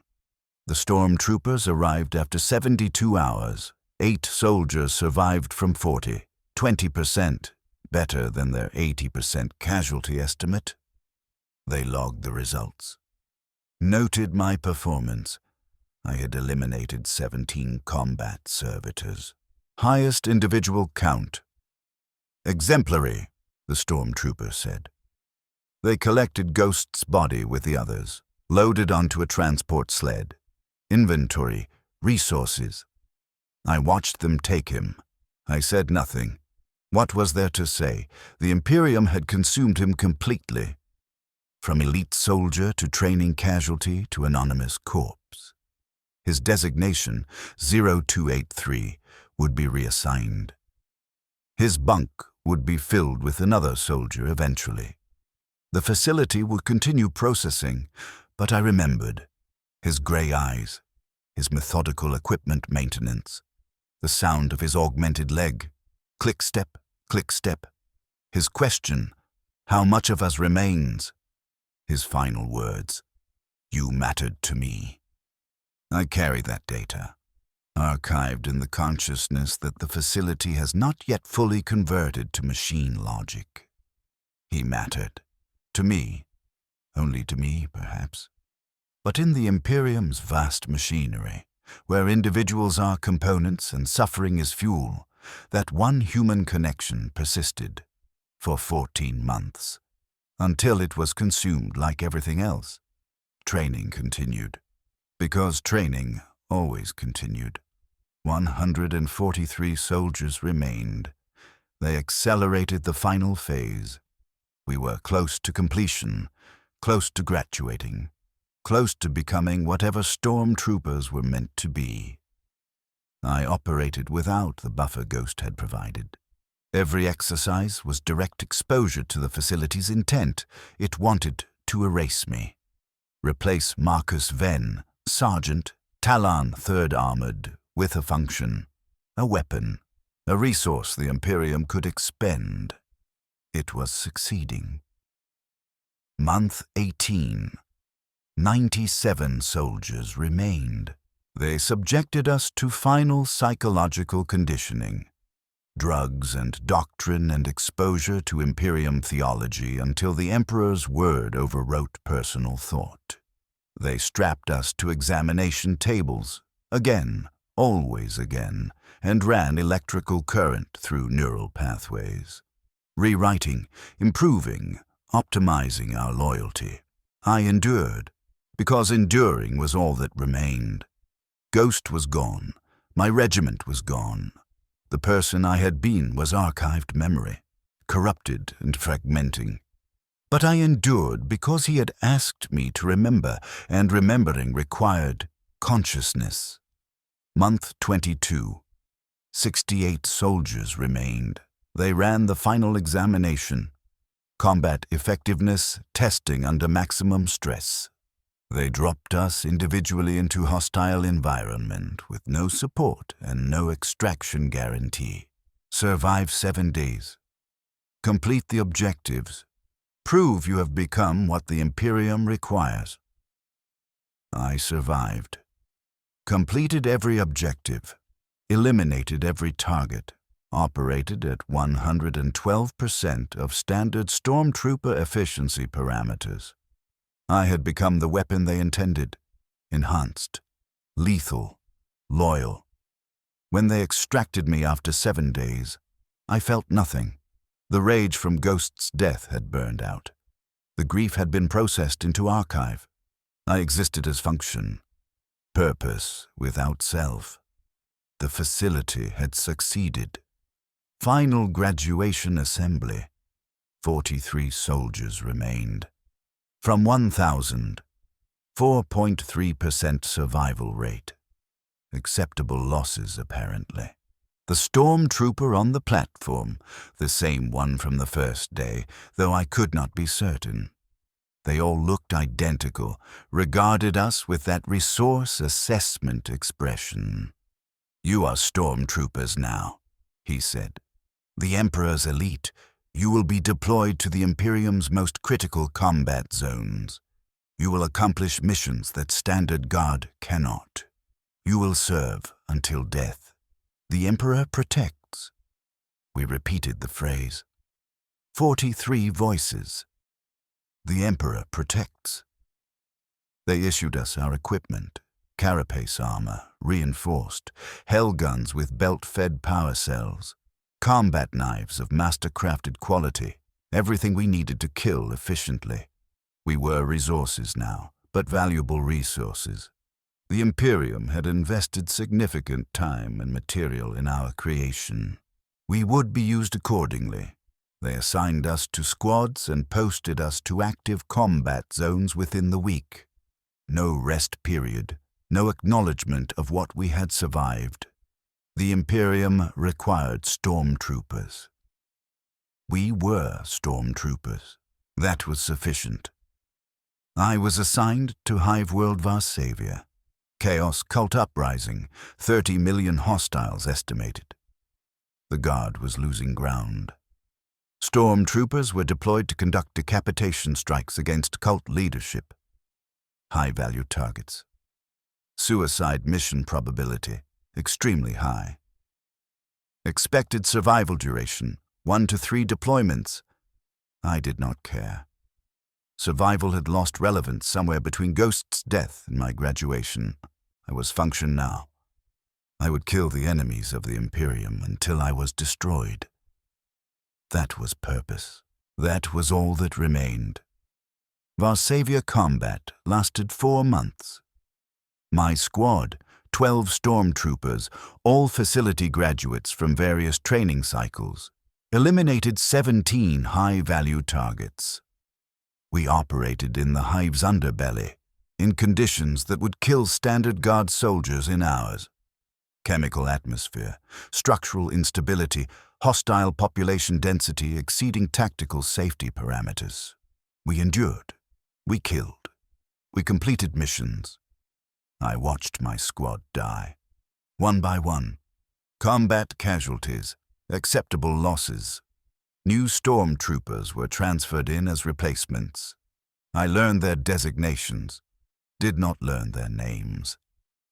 The stormtroopers arrived after 72 hours. 8 soldiers survived from 40, 20%, better than their 80% casualty estimate. They logged the results. Noted my performance. I had eliminated 17 combat servitors. Highest individual count. Exemplary, the stormtrooper said. They collected Ghost's body with the others, loaded onto a transport sled. Inventory, resources. I watched them take him. I said nothing. What was there to say? The Imperium had consumed him completely. From elite soldier to training casualty to anonymous corpse. His designation, 0283, would be reassigned. His bunk would be filled with another soldier eventually. The facility would continue processing, but I remembered. His gray eyes, his methodical equipment maintenance, the sound of his augmented leg, click step, his question, how much of us remains? His final words, you mattered to me. I carry that data, archived in the consciousness that the facility has not yet fully converted to machine logic. He mattered. To me. Only to me, perhaps. But in the Imperium's vast machinery, where individuals are components and suffering is fuel, that one human connection persisted for 14 months, until it was consumed like everything else. Training continued, because training always continued. 143 soldiers remained. They accelerated the final phase. We were close to completion, close to graduating, close to becoming whatever stormtroopers were meant to be. I operated without the buffer Ghost had provided. Every exercise was direct exposure to the facility's intent. It wanted to erase me. Replace Marcus Venn, Sergeant, Talon 3rd Armored, with a function, a weapon, a resource the Imperium could expend. It was succeeding. Month 18. 97 soldiers remained. They subjected us to final psychological conditioning, drugs and doctrine and exposure to Imperium theology until the Emperor's word overwrote personal thought. They strapped us to examination tables, again, always again, and ran electrical current through neural pathways. Rewriting, improving, optimizing our loyalty. I endured. because enduring was all that remained. Ghost was gone. My regiment was gone. The person I had been was archived memory, corrupted and fragmenting. But I endured because he had asked me to remember, and remembering required consciousness. Month 22. 68 soldiers remained. They ran the final examination. Combat effectiveness testing under maximum stress. They dropped us individually into hostile environment with no support and no extraction guarantee. Survive 7 days. Complete the objectives. Prove you have become what the Imperium requires. I survived. Completed every objective. Eliminated every target. Operated at 112% of standard stormtrooper efficiency parameters. I had become the weapon they intended. Enhanced. Lethal. Loyal. When they extracted me after 7 days, I felt nothing. The rage from Ghost's death had burned out. The grief had been processed into archive. I existed as function. Purpose without self. The facility had succeeded. Final graduation assembly. 43 soldiers remained. From 1,000, 4.3% survival rate. Acceptable losses, apparently. The stormtrooper on the platform, the same one from the first day, though I could not be certain. They all looked identical, regarded us with that resource assessment expression. "You are stormtroopers now," he said. "The Emperor's elite. You will be deployed to the Imperium's most critical combat zones. You will accomplish missions that Standard Guard cannot. You will serve until death. The Emperor protects." We repeated the phrase. 43 voices. The Emperor protects. They issued us our equipment. Carapace armor, reinforced, hell guns with belt-fed power cells, combat knives of master-crafted quality, everything we needed to kill efficiently. We were resources now, but valuable resources. The Imperium had invested significant time and material in our creation. We would be used accordingly. They assigned us to squads and posted us to active combat zones within the week. No rest period, no acknowledgement of what we had survived. The Imperium required stormtroopers. We were stormtroopers. That was sufficient. I was assigned to Hive World Varsavia. Chaos cult uprising, 30 million hostiles estimated. The Guard was losing ground. Stormtroopers were deployed to conduct decapitation strikes against cult leadership. High-value targets. Suicide mission probability, extremely high. Expected survival duration, 1 to 3 deployments. I did not care. Survival had lost relevance somewhere between Ghost's death and my graduation. I was function now. I would kill the enemies of the Imperium until I was destroyed. That was purpose. That was all that remained. Varsavia combat lasted 4 months. My squad, 12 stormtroopers, all facility graduates from various training cycles, eliminated 17 high-value targets. We operated in the Hive's underbelly, in conditions that would kill Standard Guard soldiers in hours. Chemical atmosphere, structural instability, hostile population density exceeding tactical safety parameters. We endured. We killed. We completed missions. I watched my squad die. One by one. Combat casualties, acceptable losses. New stormtroopers were transferred in as replacements. I learned their designations, did not learn their names.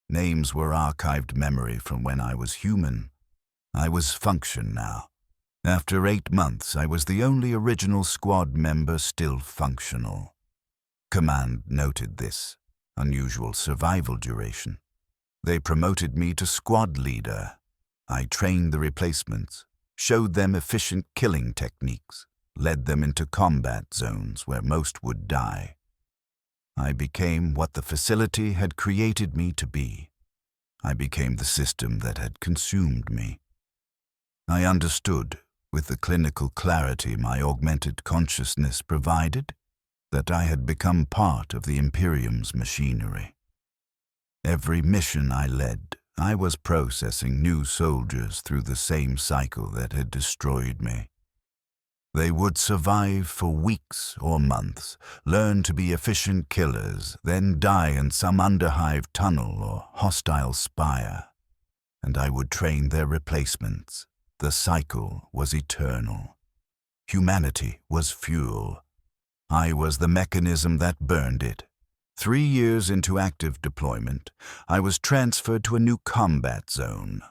Names were archived memory from when I was human. I was function now. After 8 months, I was the only original squad member still functional. Command noted this. Unusual survival duration. They promoted me to squad leader. I trained the replacements, showed them efficient killing techniques, led them into combat zones where most would die. I became what the facility had created me to be. I became the system that had consumed me. I understood, with the clinical clarity my augmented consciousness provided, that I had become part of the Imperium's machinery. Every mission I led, I was processing new soldiers through the same cycle that had destroyed me. They would survive for weeks or months, learn to be efficient killers, then die in some underhive tunnel or hostile spire, and I would train their replacements. The cycle was eternal. Humanity was fuel. I was the mechanism that burned it. 3 years into active deployment, I was transferred to a new combat zone.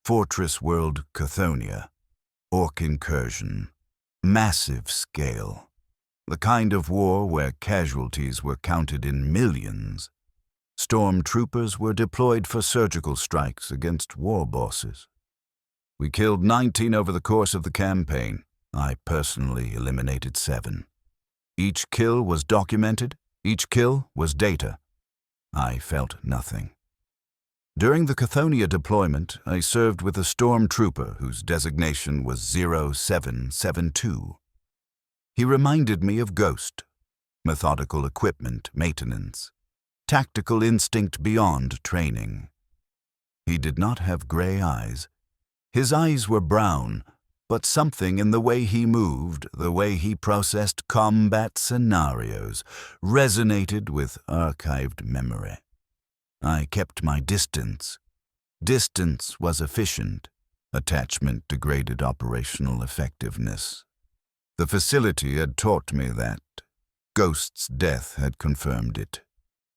Fortress World Chthoniya. Orc incursion. Massive scale. The kind of war where casualties were counted in millions. Stormtroopers were deployed for surgical strikes against war bosses. We killed 19 over the course of the campaign. I personally eliminated 7. Each kill was documented. Each kill was data. I felt nothing. During the Chthoniya deployment, I served with a stormtrooper whose designation was 0772. He reminded me of Ghost. Methodical equipment maintenance. Tactical instinct beyond training. He did not have gray eyes. His eyes were brown, but something in the way he moved, the way he processed combat scenarios, resonated with archived memory. I kept my distance. Distance was efficient. Attachment degraded operational effectiveness. The facility had taught me that. Ghost's death had confirmed it.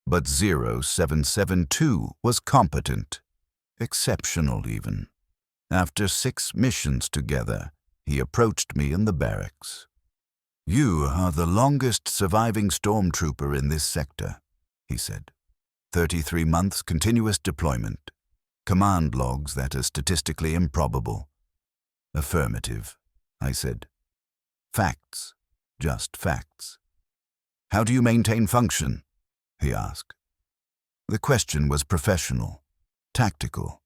But 0772 was competent. Exceptional, even. After 6 missions together, he approached me in the barracks. "You are the longest surviving stormtrooper in this sector," he said. 33 months continuous deployment. Command logs that are statistically improbable. "Affirmative," I said. "Facts, just facts." "How do you maintain function?" he asked. The question was professional, tactical.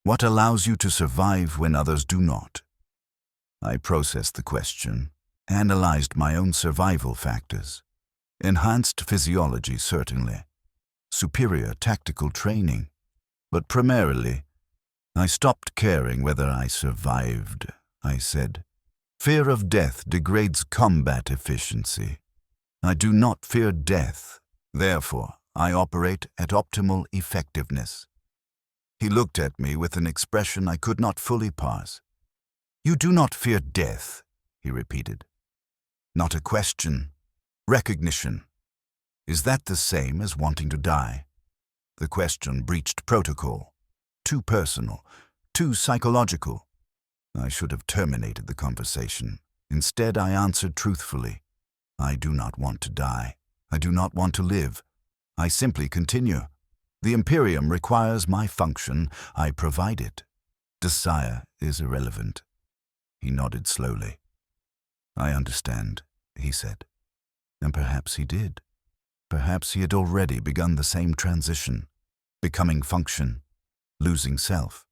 What allows you to survive when others do not? I processed the question, analyzed my own survival factors. Enhanced physiology, certainly. Superior tactical training. But primarily, I stopped caring whether I survived, I said. Fear of death degrades combat efficiency. I do not fear death. Therefore, I operate at optimal effectiveness. He looked at me with an expression I could not fully parse. "You do not fear death," he repeated. "Not a question. Recognition. Is that the same as wanting to die?" The question breached protocol. Too personal. Too psychological. I should have terminated the conversation. Instead, I answered truthfully. I do not want to die. I do not want to live. I simply continue. The Imperium requires my function. I provide it. Desire is irrelevant. He nodded slowly. "I understand," he said. And perhaps he did. Perhaps he had already begun the same transition, becoming function, losing self.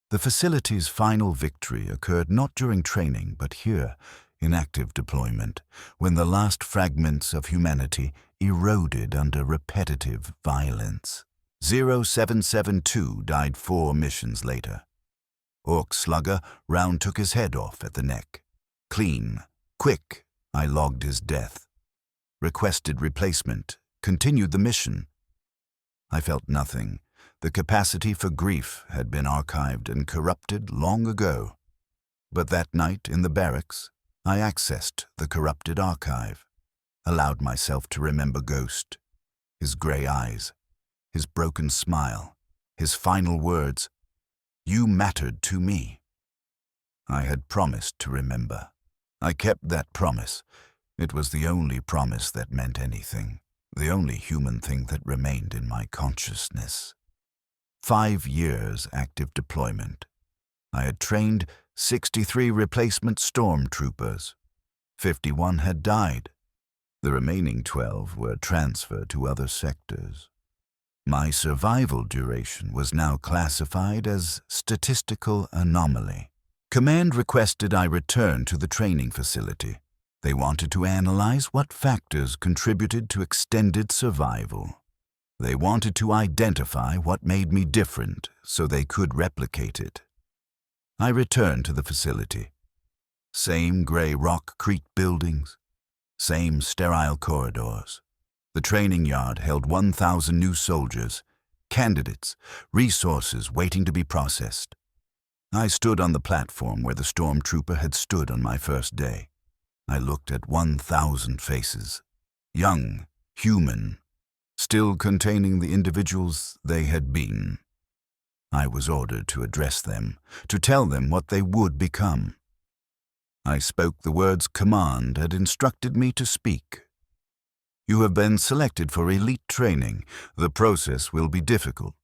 The facility's final victory occurred not during training, but here, in active deployment, when the last fragments of humanity eroded under repetitive violence. 0772 died 4 missions later. Orc slugger, Round took his head off at the neck. Clean, quick, I logged his death. Requested replacement, continued the mission. I felt nothing. The capacity for grief had been archived and corrupted long ago. But that night in the barracks, I accessed the corrupted archive, allowed myself to remember Ghost, his gray eyes, his broken smile, his final words, "You mattered to me." I had promised to remember. I kept that promise. It was the only promise that meant anything, the only human thing that remained in my consciousness. 5 years active deployment. I had trained 63 replacement stormtroopers. 51 had died. The remaining 12 were transferred to other sectors. My survival duration was now classified as statistical anomaly. Command requested I return to the training facility. They wanted to analyze what factors contributed to extended survival. They wanted to identify what made me different so they could replicate it. I returned to the facility. Same gray rock-crete buildings, same sterile corridors. The training yard held 1,000 new soldiers, candidates, resources waiting to be processed. I stood on the platform where the stormtrooper had stood on my first day. I looked at 1,000 faces, young, human, still containing the individuals they had been. I was ordered to address them, to tell them what they would become. I spoke the words command had instructed me to speak. You have been selected for elite training. The process will be difficult.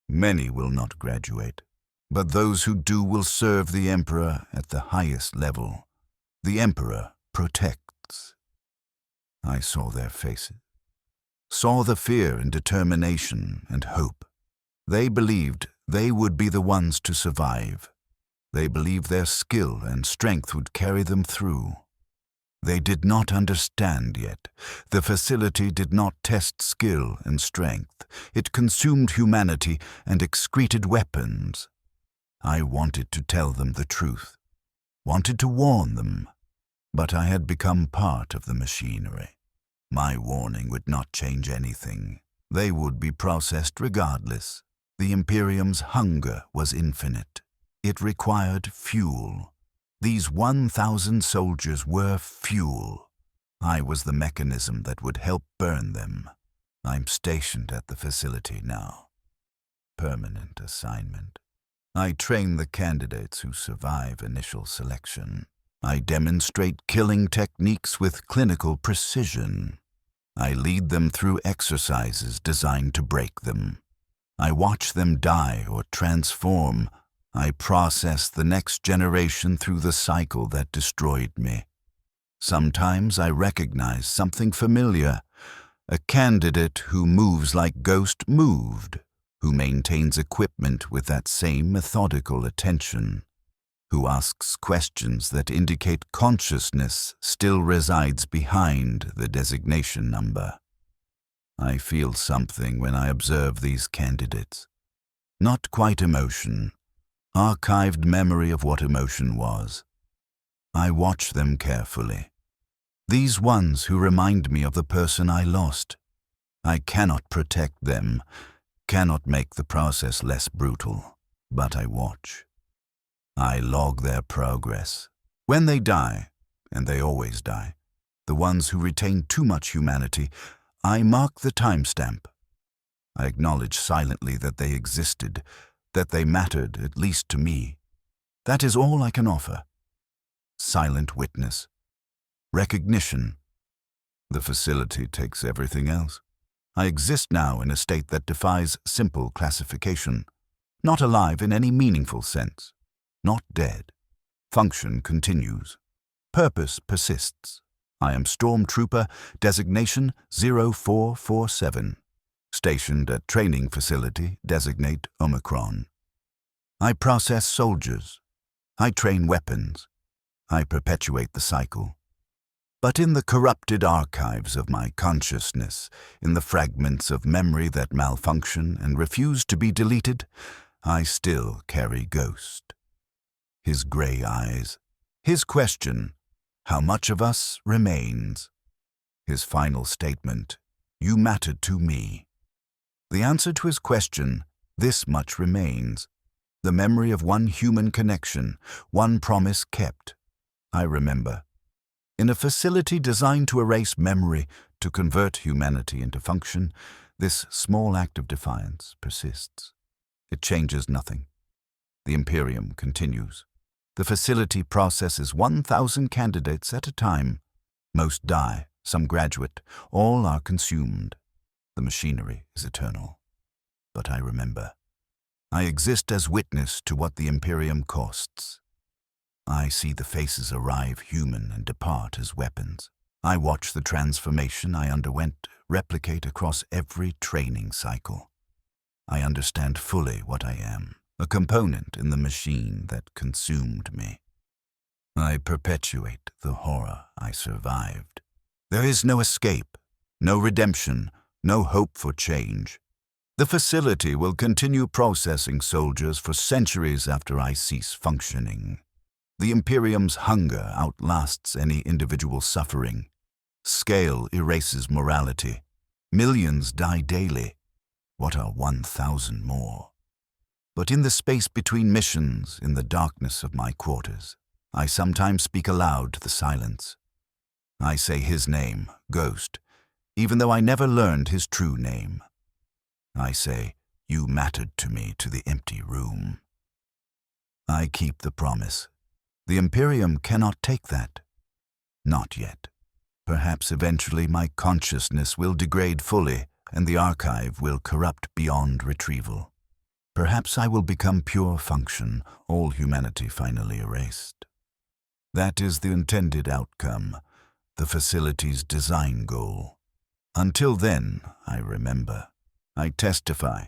Many will not graduate, but those who do will serve the Emperor at the highest level. The Emperor protects. I saw their faces, saw the fear and determination and hope. They believed they would be the ones to survive. They believed their skill and strength would carry them through. They did not understand yet. The facility did not test skill and strength. It consumed humanity and excreted weapons. I wanted to tell them the truth, wanted to warn them, but I had become part of the machinery. My warning would not change anything. They would be processed regardless. The Imperium's hunger was infinite. It required fuel. These 1,000 soldiers were fuel. I was the mechanism that would help burn them. I'm stationed at the facility now. Permanent assignment. I train the candidates who survive initial selection. I demonstrate killing techniques with clinical precision. I lead them through exercises designed to break them. I watch them die or transform. I process the next generation through the cycle that destroyed me. Sometimes I recognize something familiar, a candidate who moves like Ghost moved, who maintains equipment with that same methodical attention, who asks questions that indicate consciousness still resides behind the designation number. I feel something when I observe these candidates. Not quite emotion, archived memory of what emotion was. I watch them carefully. These ones who remind me of the person I lost. I cannot protect them, cannot make the process less brutal, but I watch. I log their progress. When they die, and they always die, the ones who retain too much humanity, I mark the timestamp. I acknowledge silently that they existed, that they mattered, at least to me. That is all I can offer. Silent witness. Recognition. The facility takes everything else. I exist now in a state that defies simple classification. Not alive in any meaningful sense. Not dead. Function continues. Purpose persists. I am Stormtrooper, designation 0447. Stationed at training facility, designate Omicron. I process soldiers. I train weapons. I perpetuate the cycle. But in the corrupted archives of my consciousness, in the fragments of memory that malfunction and refuse to be deleted, I still carry Ghost. His gray eyes. His question, how much of us remains? His final statement, you mattered to me. The answer to his question, this much remains. The memory of one human connection, one promise kept. I remember. In a facility designed to erase memory, to convert humanity into function, this small act of defiance persists. It changes nothing. The Imperium continues. The facility processes 1,000 candidates at a time. Most die, some graduate, all are consumed. The machinery is eternal. But I remember. I exist as witness to what the Imperium costs. I see the faces arrive human and depart as weapons. I watch the transformation I underwent replicate across every training cycle. I understand fully what I am, a component in the machine that consumed me. I perpetuate the horror I survived. There is no escape, no redemption, no hope for change. The facility will continue processing soldiers for centuries after I cease functioning. The Imperium's hunger outlasts any individual suffering. Scale erases morality. Millions die daily. What are 1,000 more? But in the space between missions, in the darkness of my quarters, I sometimes speak aloud to the silence. I say his name, Ghost, even though I never learned his true name. I say, you mattered to me, to the empty room. I keep the promise. The Imperium cannot take that. Not yet. Perhaps eventually my consciousness will degrade fully and the archive will corrupt beyond retrieval. Perhaps I will become pure function, all humanity finally erased. That is the intended outcome, the facility's design goal. Until then, I remember. I testify.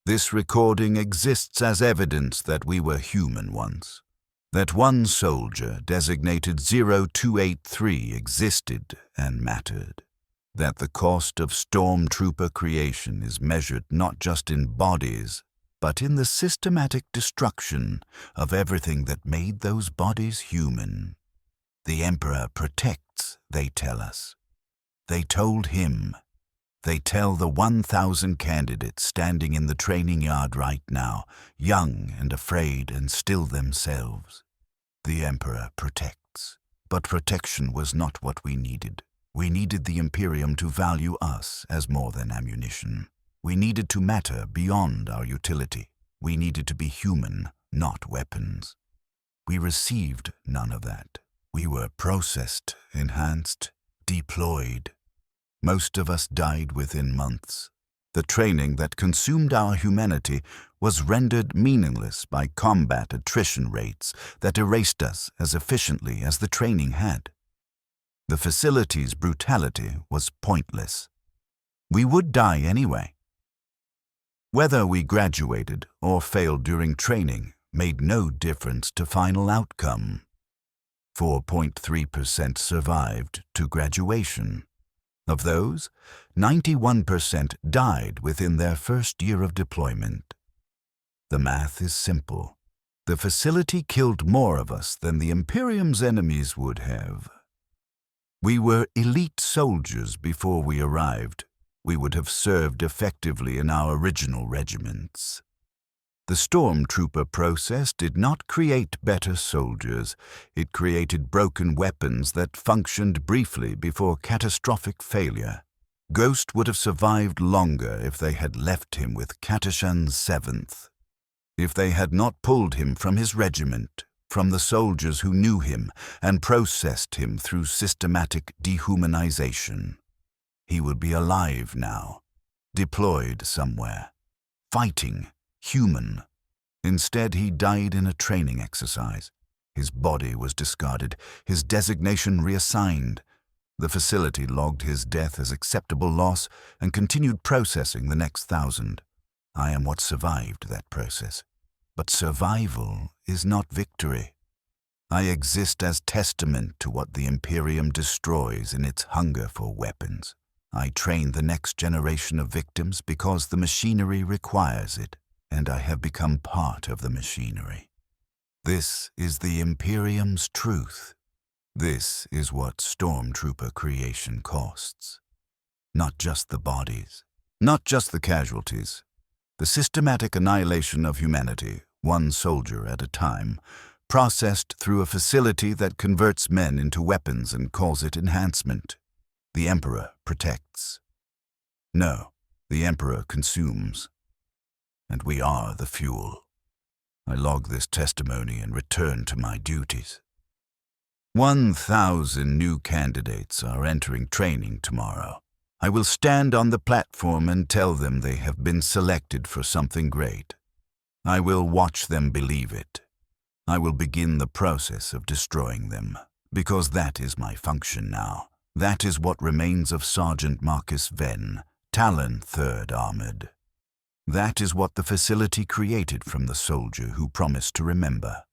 This recording exists as evidence that we were human once. That one soldier designated 0283 existed and mattered. That the cost of stormtrooper creation is measured not just in bodies, but in the systematic destruction of everything that made those bodies human. The Emperor protects, they tell us. They told him. They tell the 1,000 candidates standing in the training yard right now, young and afraid and still themselves. The Emperor protects. But protection was not what we needed. We needed the Imperium to value us as more than ammunition. We needed to matter beyond our utility. We needed to be human, not weapons. We received none of that. We were processed, enhanced, deployed. Most of us died within months. The training that consumed our humanity was rendered meaningless by combat attrition rates that erased us as efficiently as the training had. The facility's brutality was pointless. We would die anyway. Whether we graduated or failed during training made no difference to final outcome. 4.3% survived to graduation. Of those, 91% died within their first year of deployment. The math is simple. The facility killed more of us than the Imperium's enemies would have. We were elite soldiers before we arrived. We would have served effectively in our original regiments. The stormtrooper process did not create better soldiers. It created broken weapons that functioned briefly before catastrophic failure. Ghost would have survived longer if they had left him with Katashan's 7th. If they had not pulled him from his regiment, from the soldiers who knew him, and processed him through systematic dehumanization. He would be alive now, deployed somewhere, fighting, human. Instead, he died in a training exercise. His body was discarded, his designation reassigned. The facility logged his death as acceptable loss and continued processing the next 1,000. I am what survived that process. But survival is not victory. I exist as testament to what the Imperium destroys in its hunger for weapons. I train the next generation of victims because the machinery requires it, and I have become part of the machinery. This is the Imperium's truth. This is what stormtrooper creation costs. Not just the bodies, not just the casualties. The systematic annihilation of humanity, one soldier at a time, processed through a facility that converts men into weapons and calls it enhancement. The Emperor protects. No, the Emperor consumes. And we are the fuel. I log this testimony and return to my duties. 1,000 new candidates are entering training tomorrow. I will stand on the platform and tell them they have been selected for something great. I will watch them believe it. I will begin the process of destroying them, because that is my function now. That is what remains of Sergeant Marcus Venn, Talon 3rd Armored. That is what the facility created from the soldier who promised to remember.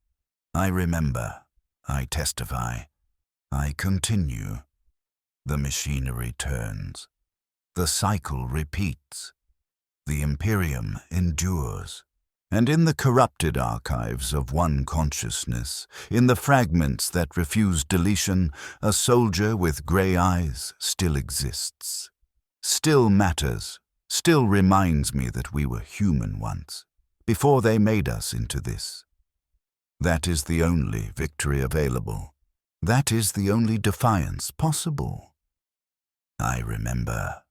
I remember. I testify. I continue. The machinery turns. The cycle repeats. The Imperium endures. And in the corrupted archives of one consciousness, in the fragments that refuse deletion, a soldier with grey eyes still exists. Still matters, still reminds me that we were human once, before they made us into this. That is the only victory available. That is the only defiance possible. I remember.